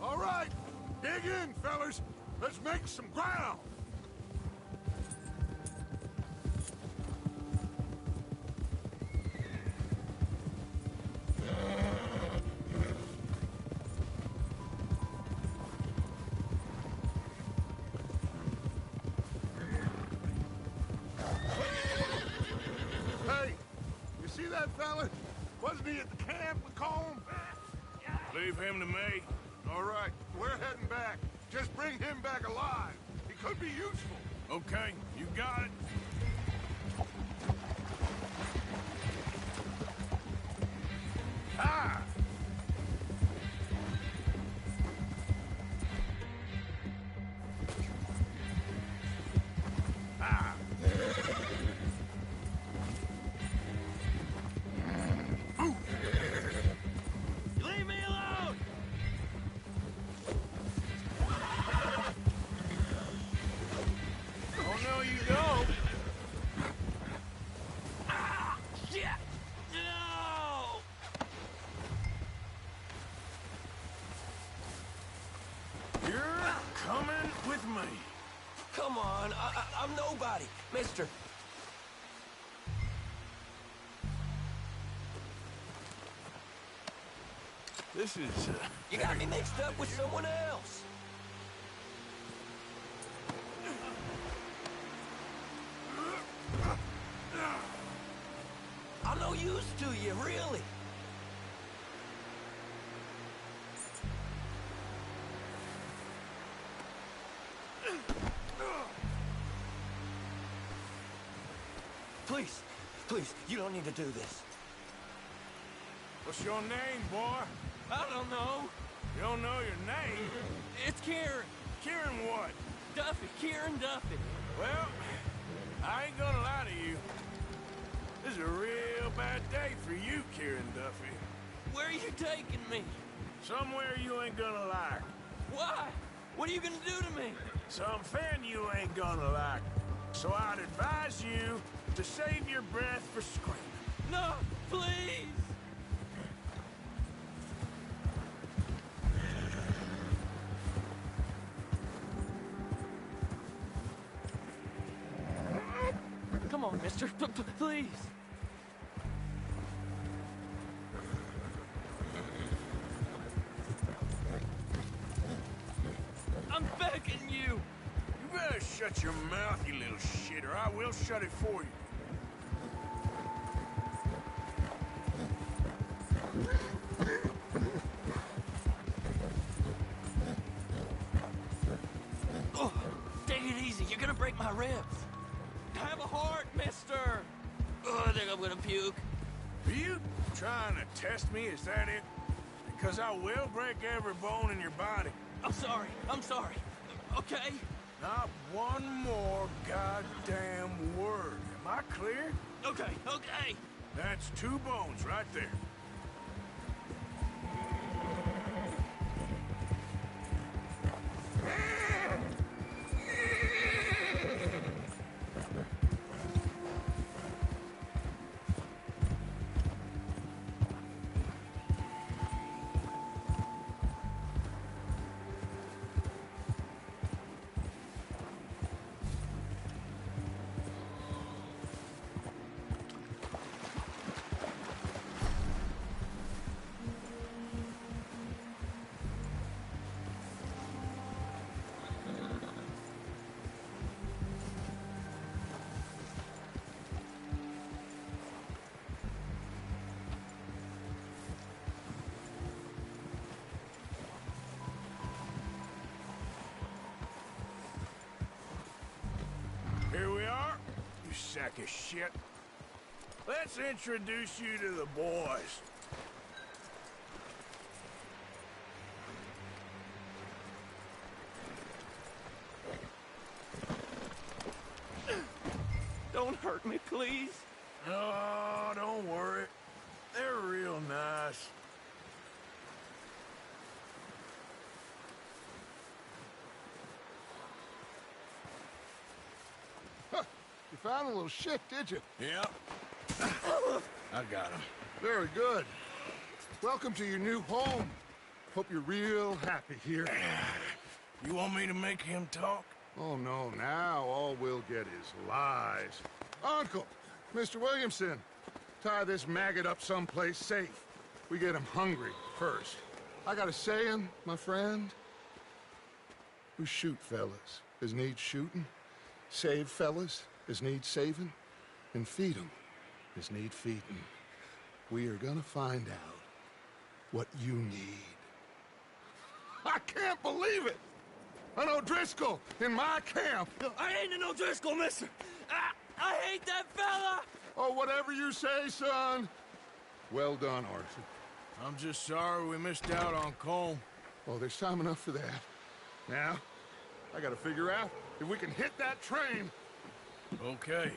All right, dig in, fellas. Let's make some ground. Hey, you see that fella? Wasn't he at the camp with Colm? Leave him to me. All right, we're heading back. Just bring him back alive. He could be useful. Okay, you got it. Ah! Ah! Leave me alone! Oh, no, you don't. come on. I'm nobody. Mister. This is, You got me mixed up with someone else. I'm no use to you, really. Please, please, you don't need to do this. What's your name, boy? I don't know. You don't know your name? It's Kieran. Kieran what? Duffy. Kieran Duffy. Well, I ain't gonna lie to you. This is a real bad day for you, Kieran Duffy. Where are you taking me? Somewhere you ain't gonna like. Why? What are you gonna do to me? Something you ain't gonna like. So I'd advise you to save your breath for screaming. No, please! Come on, mister. Please. I'm begging you. You better shut your mouth, you little shit, or I will shut it for you. Oh, take it easy. You're gonna break my ribs. Have a heart, mister. Oh, I think I'm gonna puke. Are you trying to test me? Is that it? Because I will break every bone in your body. I'm sorry. I'm sorry. Okay? Not one more goddamn word. Am I clear? Okay, okay. That's 2 bones right there. Here we are, you sack of shit. Let's introduce you to the boys. Don't hurt me, please. Oh, don't worry. They're real nice. You found a little shit, did you? Yep. I got him. Very good. Welcome to your new home. Hope you're real happy here. You want me to make him talk? Oh, no. Now all we'll get is lies. Uncle, Mr. Williamson, tie this maggot up someplace safe. We get him hungry first. I got a saying, my friend. We shoot fellas as need shooting, save fellas as need saving, and feed 'em as need feeding. We are gonna find out what you need. I can't believe it! An O'Driscoll in my camp! I ain't an O'Driscoll, mister! I hate that fella! Oh, whatever you say, son. Well done, Arthur. I'm just sorry we missed out on Colm. Oh, there's time enough for that. Now, I gotta figure out if we can hit that train. Okay.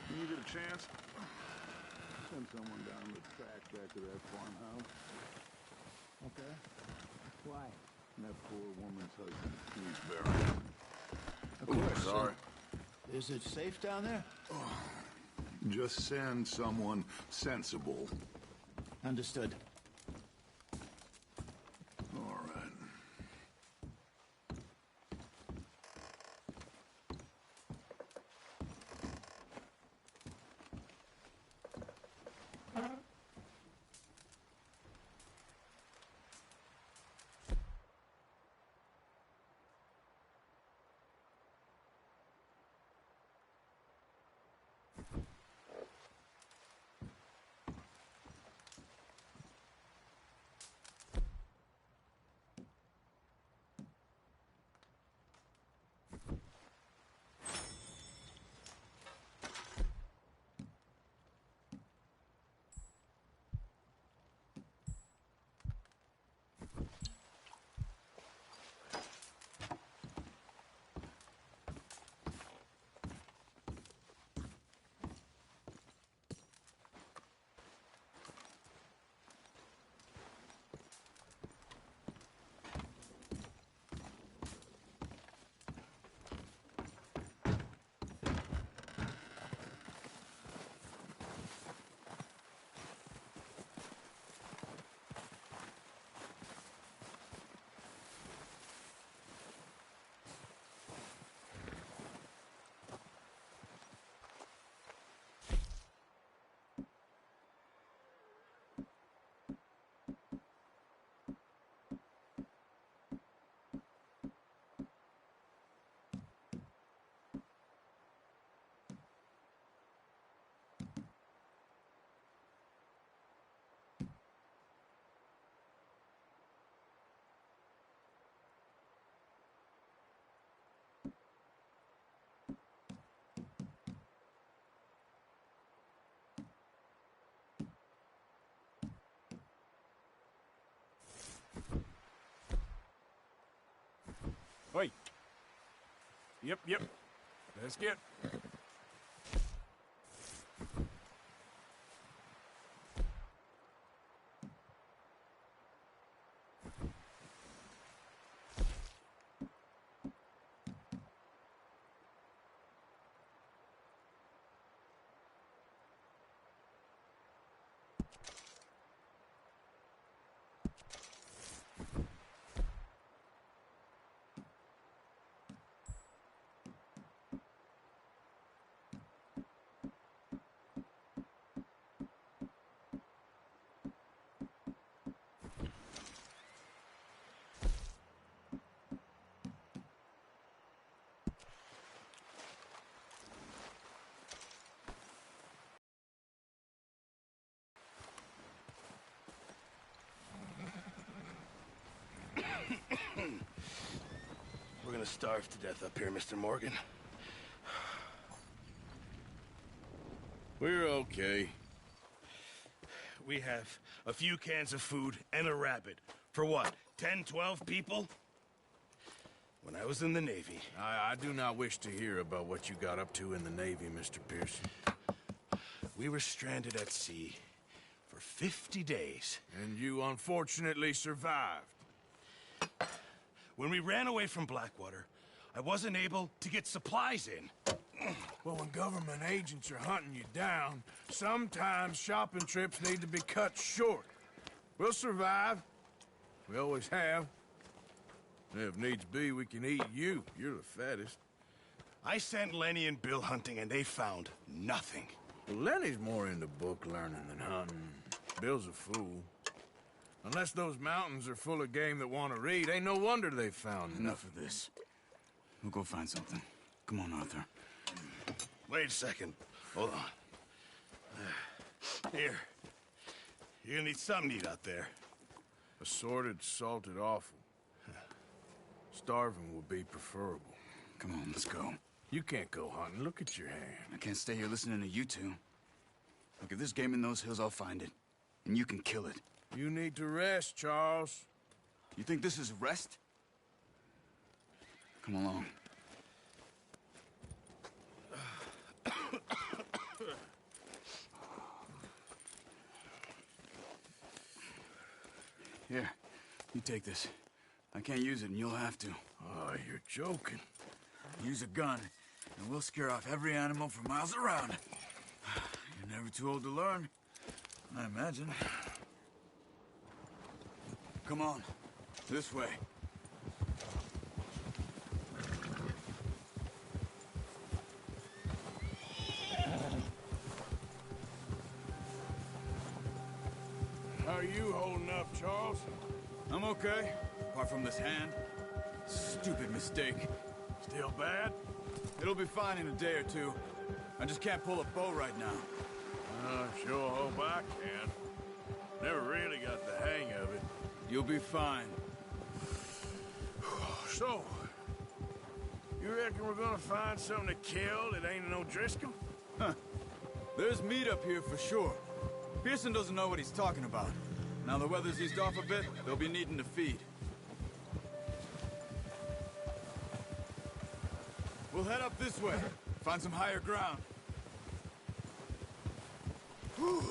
When you get a chance, send someone down the track back to that farmhouse. Okay. Why? That poor woman's husband, he's buried. Of course. Sorry. Is it safe down there? Just send someone sensible. Understood. All right. Wait. Yep. Let's get. We're gonna starve to death up here, Mr. Morgan. We're okay. We have a few cans of food and a rabbit. For what, 10, 12 people? When I was in the Navy... I do not wish to hear about what you got up to in the Navy, Mr. Pearson. We were stranded at sea for 50 days. And you unfortunately survived. When we ran away from Blackwater, I wasn't able to get supplies in. Well, when government agents are hunting you down, sometimes shopping trips need to be cut short. We'll survive. We always have. And if needs be, we can eat you. You're the fattest. I sent Lenny and Bill hunting, and they found nothing. Well, Lenny's more into book learning than hunting. Bill's a fool. Unless those mountains are full of game that want to read, ain't no wonder they found Enough of this. We'll go find something. Come on, Arthur. Wait a second. Hold on. Here. You're gonna need something to eat out there. Assorted, salted offal. Starving would be preferable. Come on, let's go. You can't go hunting. Look at your hand. I can't stay here listening to you two. Look, if there's game in those hills, I'll find it. And you can kill it. You need to rest, Charles. You think this is rest? Come along. You take this. I can't use it, and you'll have to. Oh, you're joking. Use a gun, and we'll scare off every animal for miles around. You're never too old to learn, I imagine. Come on. This way. How are you holding up, Charles? I'm okay, apart from this hand. Stupid mistake. Still bad? It'll be fine in a day or two. I just can't pull a bow right now. I sure hope I can. Never really got the hang of it. You'll be fine. So, you reckon we're gonna find something to kill that ain't no Driscoll? Huh. There's meat up here for sure. Pearson doesn't know what he's talking about. Now the weather's eased off a bit, they'll be needing to feed. We'll head up this way. Find some higher ground. Whew.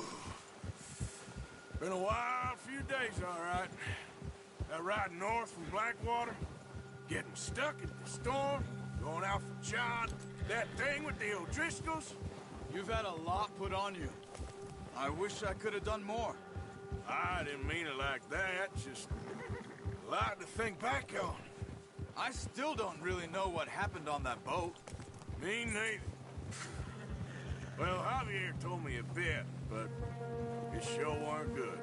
Been a wild few days, all right. That ride north from Blackwater, getting stuck in the storm, going out for John, that thing with the O'Driscolls. You've had a lot put on you. I wish I could have done more. I didn't mean it like that, just a lot to think back on. I still don't really know what happened on that boat. Me neither. Well, Javier told me a bit, but it sure weren't good.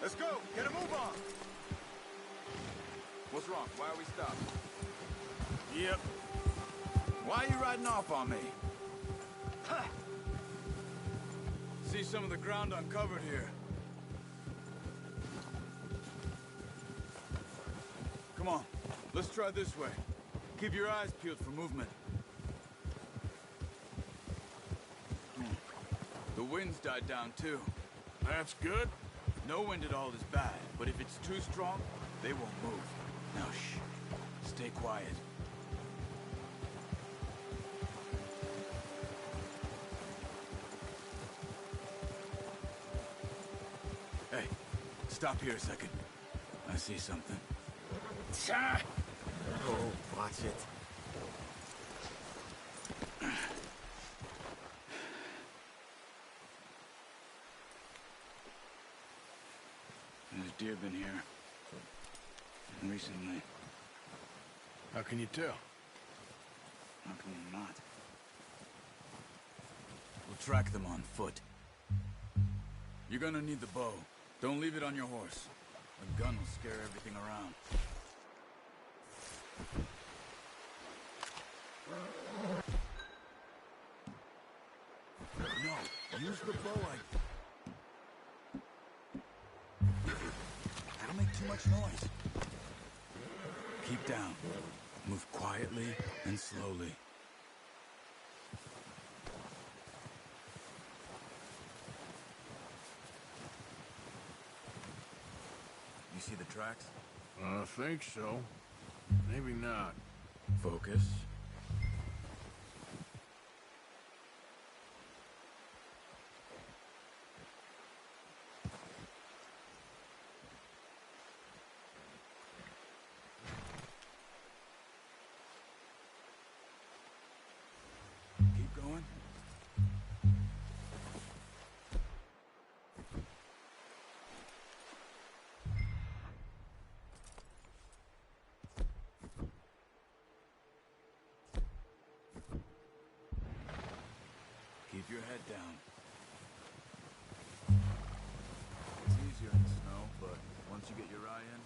Let's go! Get a move on! What's wrong? Why are we stopped? Yep. Why are you riding off on me? Ha! See some of the ground uncovered here. Come on, let's try this way. Keep your eyes peeled for movement. The wind's died down too. That's good. No wind at all is bad, but if it's too strong, they won't move. Now shh. Stay quiet. Hey, stop here a second. I see something. Oh, watch it. There's deer been here. Recently. How can you tell? How can you not? We'll track them on foot. You're gonna need the bow. Don't leave it on your horse. A gun will scare everything around. No, use the bow That'll make too much noise. Keep down. Move quietly and slowly. You see the tracks? I think so. Maybe not. Focus. Keep going. Keep your head down. once you get your eye in,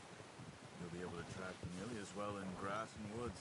you'll be able to track nearly as well in grass and woods.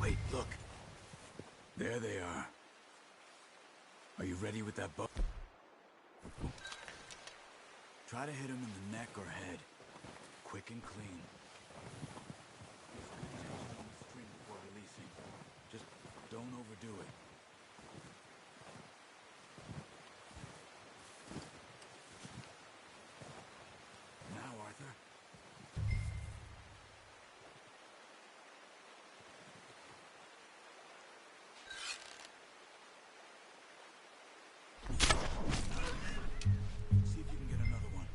Wait, look. There they are. Are you ready with that bow? Try to hit him in the neck or head. Quick and clean. Stream before releasing. Just don't overdo it. Now, Arthur. See if you can get another one.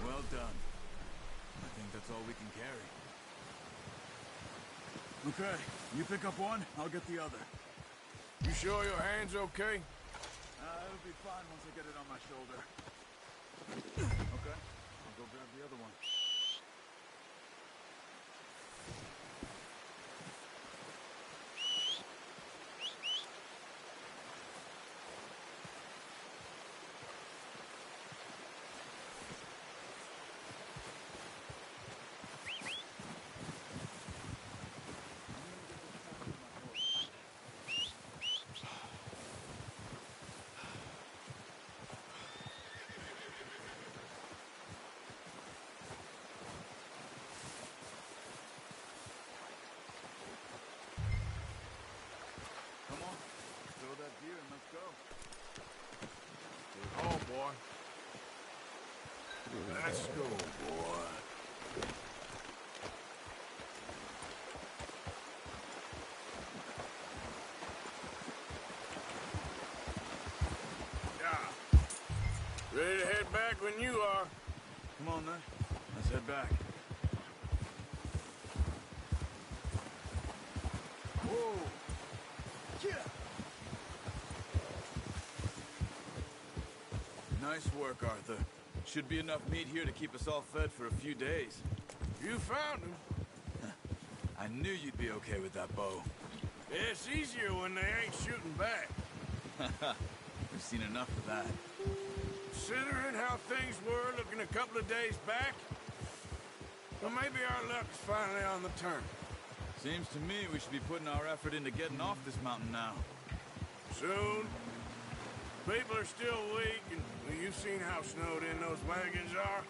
Well done. I think that's all we can carry. Okay, you pick up one, I'll get the other. You sure your hand's okay? It'll be fine once I get it on my shoulder. Okay, I'll go grab the other one. Come on, throw that deer and let's go. Oh, boy. Let's go, boy. Yeah. Ready to head back when you are. Come on, then. Let's head back. Whoa! Yeah! Nice work, Arthur. Should be enough meat here to keep us all fed for a few days. You found him. I knew you'd be okay with that bow. Yeah, it's easier when they ain't shooting back. We've seen enough of that. Considering how things were looking a couple of days back, well, maybe our luck's finally on the turn. Seems to me we should be putting our effort into getting off this mountain now. Soon. People are still weak, and well, you've seen how snowed in those wagons are.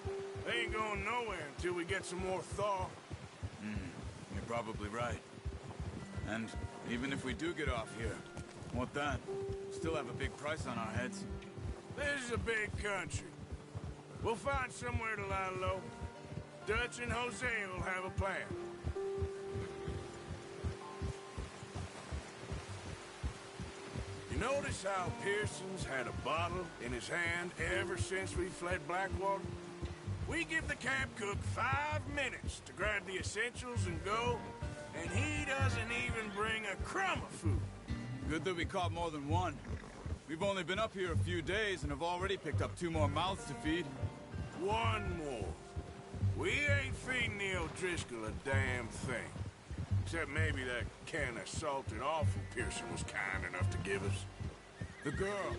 They ain't going nowhere until we get some more thaw. probably right. And even if we do get off here, what then? Still have a big price on our heads. This is a big country. We'll find somewhere to lie low. Dutch and Hosea will have a plan. You notice how Pearson's had a bottle in his hand ever since we fled Blackwater? We give the camp cook 5 minutes to grab the essentials and go, and he doesn't even bring a crumb of food. Good that we caught more than one. We've only been up here a few days and have already picked up 2 more mouths to feed. 1 more. We ain't feeding the O'Driscoll a damn thing. Except maybe that can of salted offal Pearson was kind enough to give us. The girl.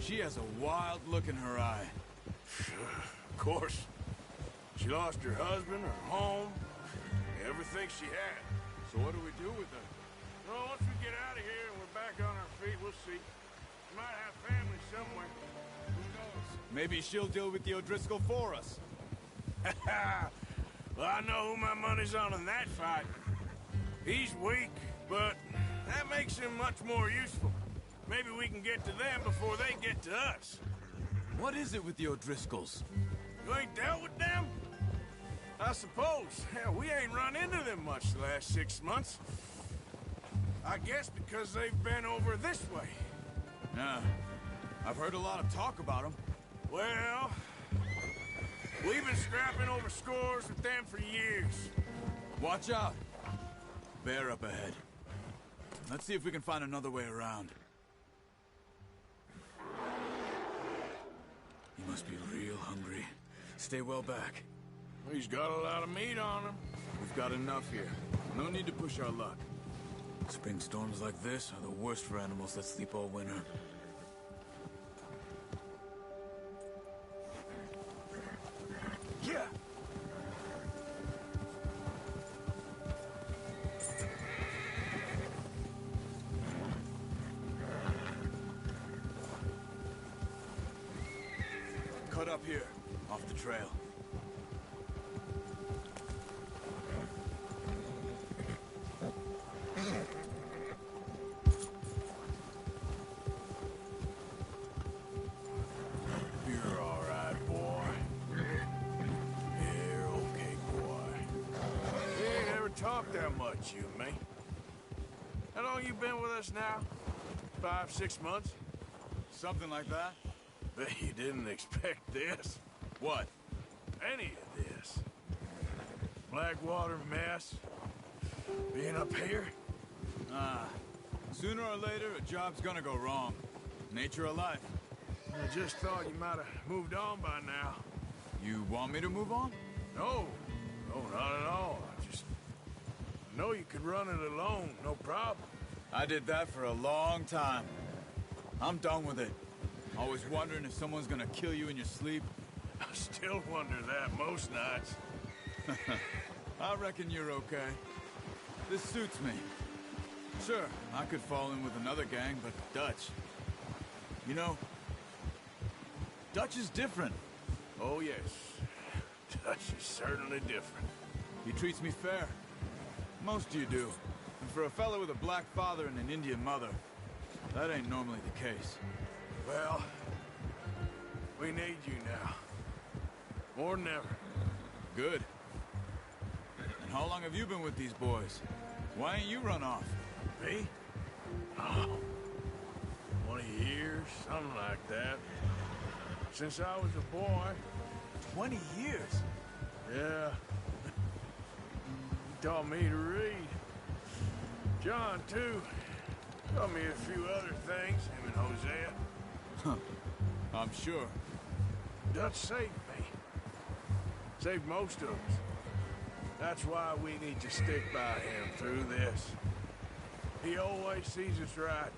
She has a wild look in her eye. Of course. She lost her husband, her home, everything she had. So what do we do with her? Well, once we get out of here and we're back on our feet, we'll see. She might have family somewhere. Who knows? Maybe she'll deal with the O'Driscoll for us. Well, I know who my money's on in that fight. He's weak, but that makes him much more useful. Maybe we can get to them before they get to us. What is it with the O'Driscolls? You ain't dealt with them? I suppose. Hell, we ain't run into them much the last 6 months. I guess because they've been over this way. Yeah, I've heard a lot of talk about them. Well, we've been scrapping over scores with them for years. Watch out. Bear up ahead. Let's see if we can find another way around. He must be real hungry. Stay well back. He's got a lot of meat on him. We've got enough here. No need to push our luck. Spring storms like this are the worst for animals that sleep all winter. Yeah! Cut up here, off the trail. You're all right, boy. You're okay, boy. We ain't ever talked that much, you and me. How long you been with us now? 5, 6 months? Something like that. Bet you didn't expect this. What? Any of this. Blackwater mess. Being up here? Sooner or later, a job's gonna go wrong. Nature of life. I just thought you might have moved on by now. You want me to move on? No. No, not at all. I just know you could run it alone, no problem. I did that for a long time. I'm done with it. Always wondering if someone's gonna kill you in your sleep. I still wonder that most nights. I reckon you're okay. This suits me. Sure, I could fall in with another gang, but Dutch... You know, Dutch is different. Oh, yes. Dutch is certainly different. He treats me fair. Most of you do. And for a fella with a black father and an Indian mother, that ain't normally the case. Well, we need you now. More than ever. Good. And how long have you been with these boys? Why ain't you run off? Me? Oh, 20 years, something like that. Since I was a boy. 20 years? Yeah. He taught me to read. John, too. Taught me a few other things, him and Hosea. Huh. I'm sure. Dutch saved me. Saved most of us. That's why we need to stick by him through this. He always sees us right.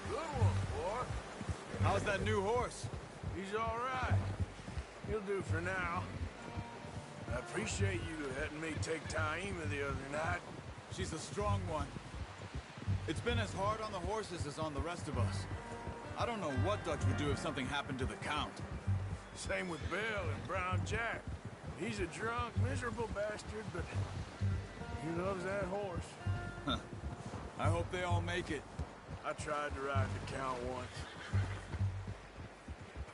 Good one, boy. How's that new horse? He's all right. He'll do for now. I appreciate you letting me take Taima the other night. She's a strong one. It's been as hard on the horses as on the rest of us. I don't know what Dutch would do if something happened to the Count. Same with Bill and Brown Jack. He's a drunk, miserable bastard, but he loves that horse. Huh. I hope they all make it. I tried to ride the Count once.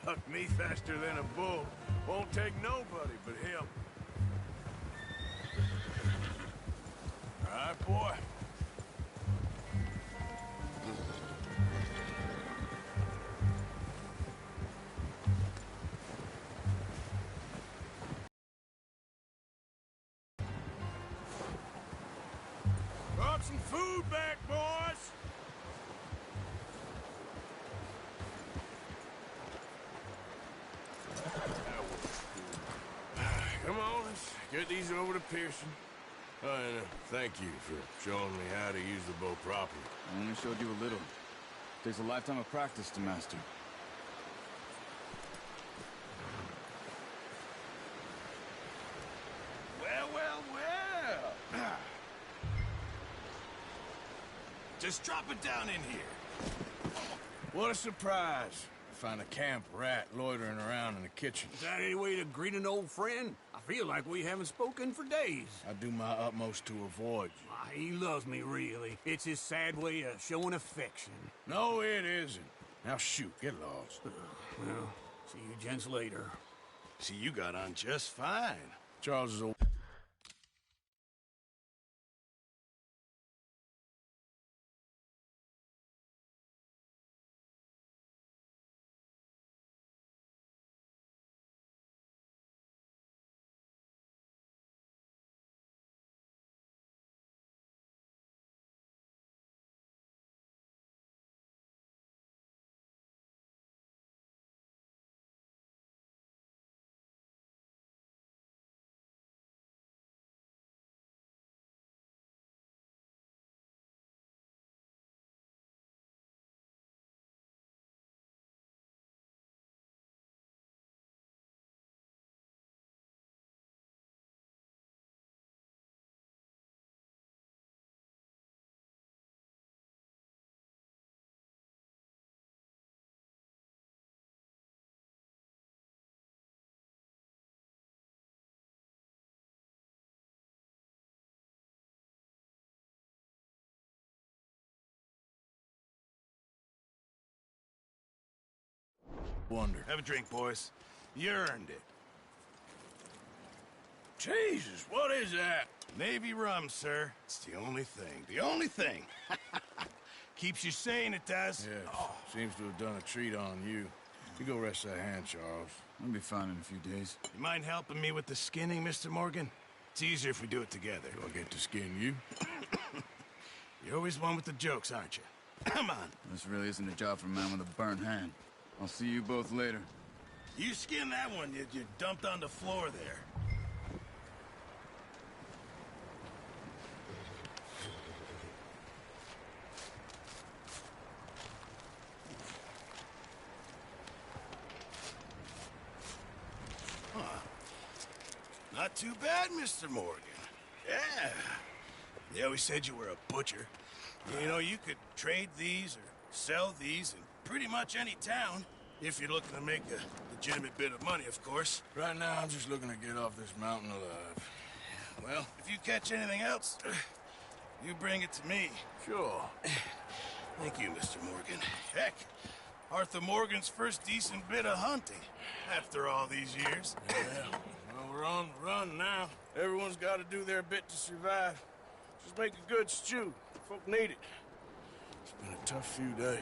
Bucked me faster than a bull. Won't take nobody but him. All right, boy. Brought some food back, boys! Come on, let's get these over to Pearson. Oh, and thank you for showing me how to use the bow properly. I only showed you a little. Takes a lifetime of practice to master. Well, well, well. Just drop it down in here. What a surprise. Find a camp rat loitering around in the kitchen. Is that any way to greet an old friend? I feel like we haven't spoken for days. I do my utmost to avoid you. Why, he loves me, really. It's his sad way of showing affection. No, it isn't. Now shoot, get lost. Well, see you gents later. See, you got on just fine. Charles is old. Wonder. Have a drink, boys. You earned it. Jesus, what is that? Navy rum, sir. It's the only thing. The only thing. Keeps you sane, it does. Yes. Oh. Seems to have done a treat on you. You go rest that hand, Charles. I'll be fine in a few days. You mind helping me with the skinning, Mr. Morgan? It's easier if we do it together. Do I get to skin you? You're always one with the jokes, aren't you? Come on. This really isn't a job for a man with a burnt hand. I'll see you both later. You skin that one you dumped on the floor there. Huh. Not too bad, Mr. Morgan. Yeah. They always said you were a butcher. You know, you could trade these or sell these in pretty much any town, if you're looking to make a legitimate bit of money, of course. Right now, I'm just looking to get off this mountain alive. Well, if you catch anything else, you bring it to me. Sure. Thank you, Mr. Morgan. Heck, Arthur Morgan's first decent bit of hunting, after all these years. Yeah, well, we're on the run now. Everyone's got to do their bit to survive. Just make a good stew. Folk need it. It's been a tough few days.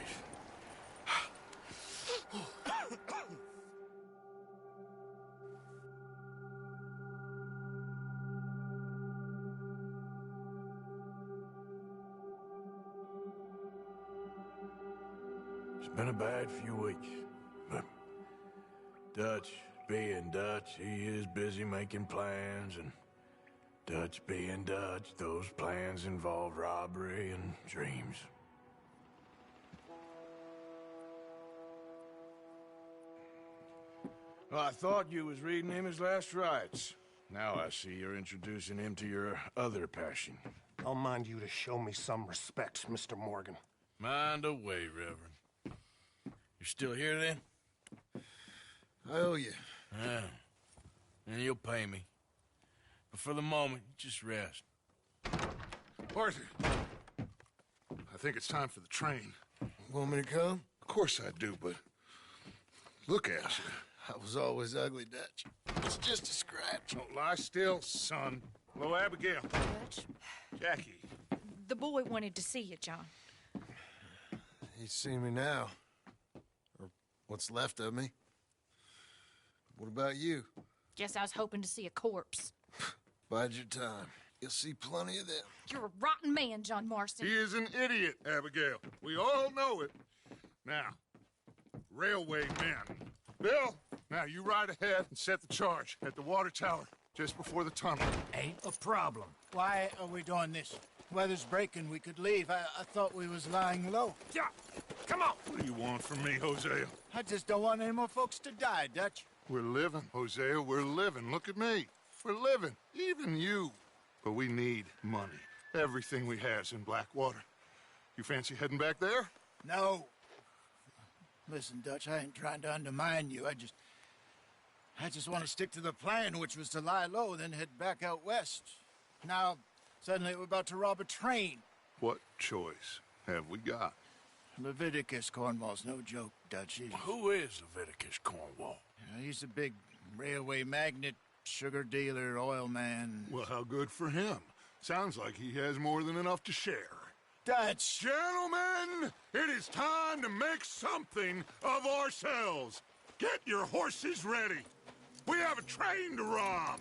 It's been a bad few weeks, but Dutch being Dutch, he is busy making plans, and Dutch being Dutch, those plans involve robbery and dreams. Well, I thought you was reading him his last rites. Now I see you're introducing him to your other passion. I'll mind you to show me some respect, Mr. Morgan. Mind away, Reverend. You're still here, then? I owe you. Yeah. And you'll pay me. But for the moment, just rest. Arthur, I think it's time for the train. Want me to come? Of course I do, but look at you. I was always ugly, Dutch. It's just a scratch. Don't lie still, son. Hello, Abigail. Dutch, Jackie. the boy wanted to see you, John. He's seen me now. Or what's left of me. What about you? Guess I was hoping to see a corpse. Bide your time. You'll see plenty of them. You're a rotten man, John Marston. He is an idiot, Abigail. We all know it. Now, railway men. Bill, now you ride ahead and set the charge at the water tower just before the tunnel. Ain't a problem. Why are we doing this? Weather's breaking. We could leave. I thought we was lying low. Yeah, come on. What do you want from me, Hosea? I just don't want any more folks to die, Dutch. We're living, Hosea. We're living. Look at me. We're living. Even you. But we need money. Everything we have's in Blackwater. You fancy heading back there? No. Listen, Dutch, I ain't trying to undermine you. I just want to stick to the plan, which was to lie low, then head back out west. Now, suddenly we're about to rob a train. What choice have we got? Leviticus Cornwall's no joke, Dutch. Who is Leviticus Cornwall? He's a big railway magnate, sugar dealer, oil man. Well, how good for him. Sounds like he has more than enough to share. Dutch! Gentlemen, it is time to make something of ourselves. Get your horses ready. We have a train to rob.